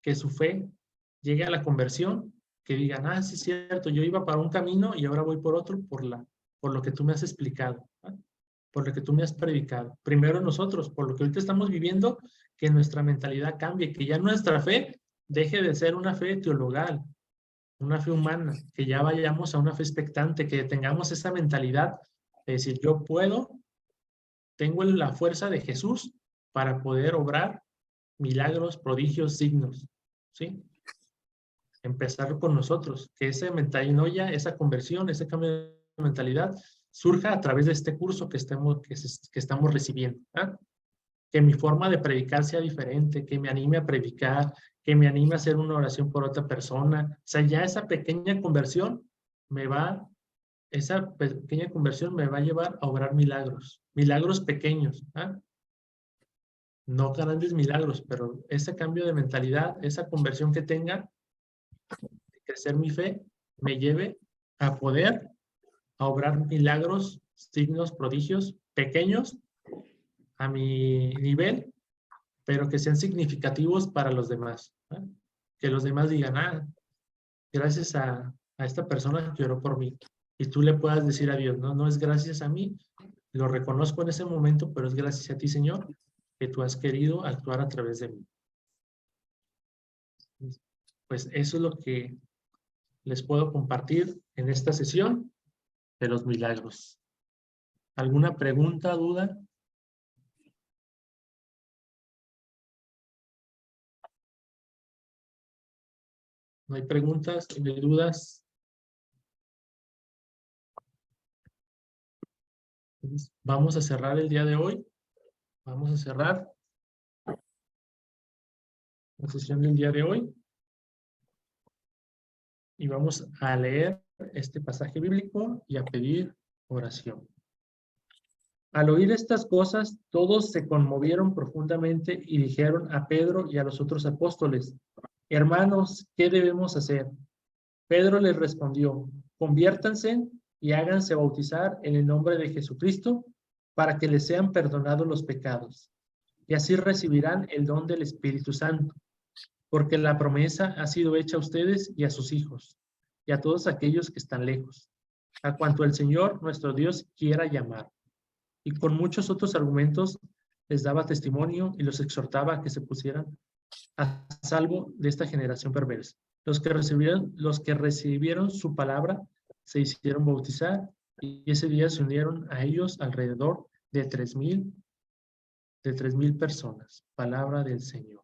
que su fe llegue a la conversión, que digan, sí es cierto, yo iba para un camino y ahora voy por otro por lo que tú me has explicado, ¿no? Por lo que tú me has predicado. Primero nosotros, por lo que ahorita estamos viviendo, que nuestra mentalidad cambie, que ya nuestra fe deje de ser una fe teologal, una fe humana, que ya vayamos a una fe expectante, que tengamos esa mentalidad Es decir, yo puedo, tengo la fuerza de Jesús para poder obrar milagros, prodigios, signos, ¿sí? Empezar con nosotros, que esa metanoia, esa conversión, ese cambio de mentalidad surja a través de este curso que estamos recibiendo. ¿Ah? Que mi forma de predicar sea diferente, que me anime a predicar, que me anime a hacer una oración por otra persona. O sea, ya esa pequeña conversión me va a llevar a obrar milagros, milagros pequeños. ¿Ah? No grandes milagros, pero ese cambio de mentalidad, esa conversión que tenga, de crecer mi fe, me lleve a poder a obrar milagros, signos, prodigios pequeños a mi nivel, pero que sean significativos para los demás. ¿Eh? Que los demás digan, gracias a esta persona que oró por mí. Y tú le puedas decir a Dios, no es gracias a mí, lo reconozco en ese momento, pero es gracias a ti, Señor, que tú has querido actuar a través de mí. Pues eso es lo que les puedo compartir en esta sesión de los milagros. ¿Alguna pregunta, duda? ¿No hay preguntas? ¿No hay dudas? Entonces, vamos a cerrar el día de hoy. Vamos a cerrar la sesión del día de hoy. Y vamos a leer este pasaje bíblico y a pedir oración. Al oír estas cosas, todos se conmovieron profundamente y dijeron a Pedro y a los otros apóstoles, hermanos, ¿qué debemos hacer? Pedro les respondió, conviértanse y háganse bautizar en el nombre de Jesucristo para que les sean perdonados los pecados. Y así recibirán el don del Espíritu Santo, porque la promesa ha sido hecha a ustedes y a sus hijos, y a todos aquellos que están lejos, a cuanto el Señor nuestro Dios quiera llamar. Y con muchos otros argumentos les daba testimonio y los exhortaba a que se pusieran a salvo de esta generación perversa. Los que recibieron su palabra se hicieron bautizar y ese día se unieron a ellos alrededor de 3,000 personas. Palabra del Señor.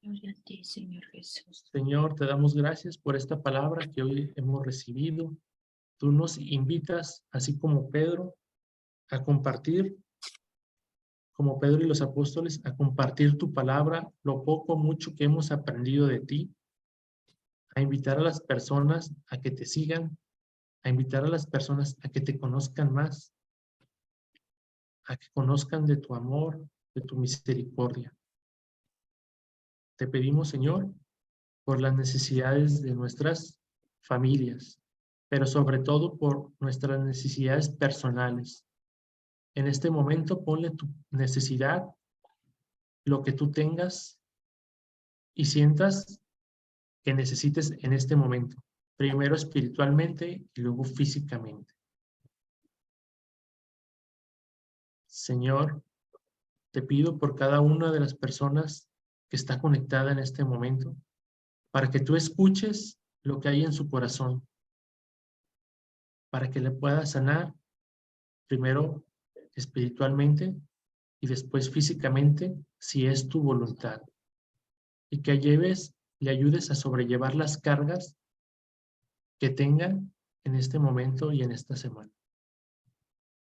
Gloria a ti, Señor Jesús. Señor, te damos gracias por esta palabra que hoy hemos recibido. Tú nos invitas, así como Pedro, a compartir, como Pedro y los apóstoles, a compartir tu palabra, lo poco o mucho que hemos aprendido de ti, a invitar a las personas a que te sigan, a invitar a las personas a que te conozcan más, a que conozcan de tu amor, de tu misericordia. Te pedimos, Señor, por las necesidades de nuestras familias, pero sobre todo por nuestras necesidades personales. En este momento ponle tu necesidad, lo que tú tengas y sientas que necesites en este momento. Primero espiritualmente y luego físicamente. Señor, te pido por cada una de las personas que está conectada en este momento, para que tú escuches lo que hay en su corazón, para que le puedas sanar primero espiritualmente y después físicamente, si es tu voluntad. Y que le ayudes a sobrellevar las cargas que tengan en este momento y en esta semana.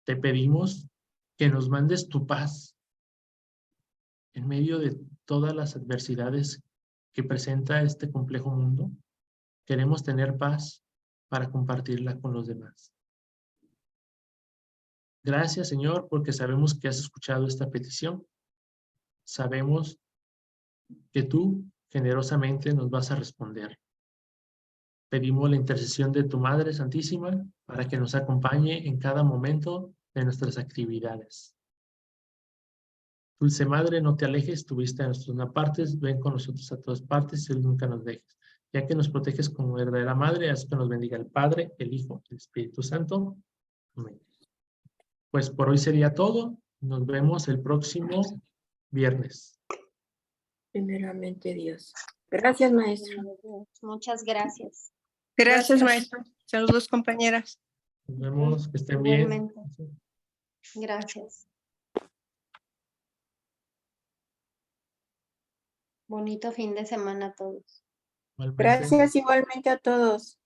Te pedimos que nos mandes tu paz en medio de todas las adversidades que presenta este complejo mundo. Queremos tener paz para compartirla con los demás. Gracias, Señor, porque sabemos que has escuchado esta petición. Sabemos que tú generosamente nos vas a responder. Pedimos la intercesión de tu Madre Santísima para que nos acompañe en cada momento de nuestras actividades. Dulce Madre, no te alejes, tu vista en nuestras partes, ven con nosotros a todas partes y nunca nos dejes. Ya que nos proteges como verdadera Madre, haz que nos bendiga el Padre, el Hijo y el Espíritu Santo. Amén. Pues por hoy sería todo. Nos vemos el próximo viernes. Primeramente Dios. Gracias, maestro. Muchas gracias. Gracias, maestro. Saludos, compañeras. Nos vemos, que estén bien. Igualmente. Gracias. Bonito fin de semana a todos. Igualmente. Gracias igualmente a todos.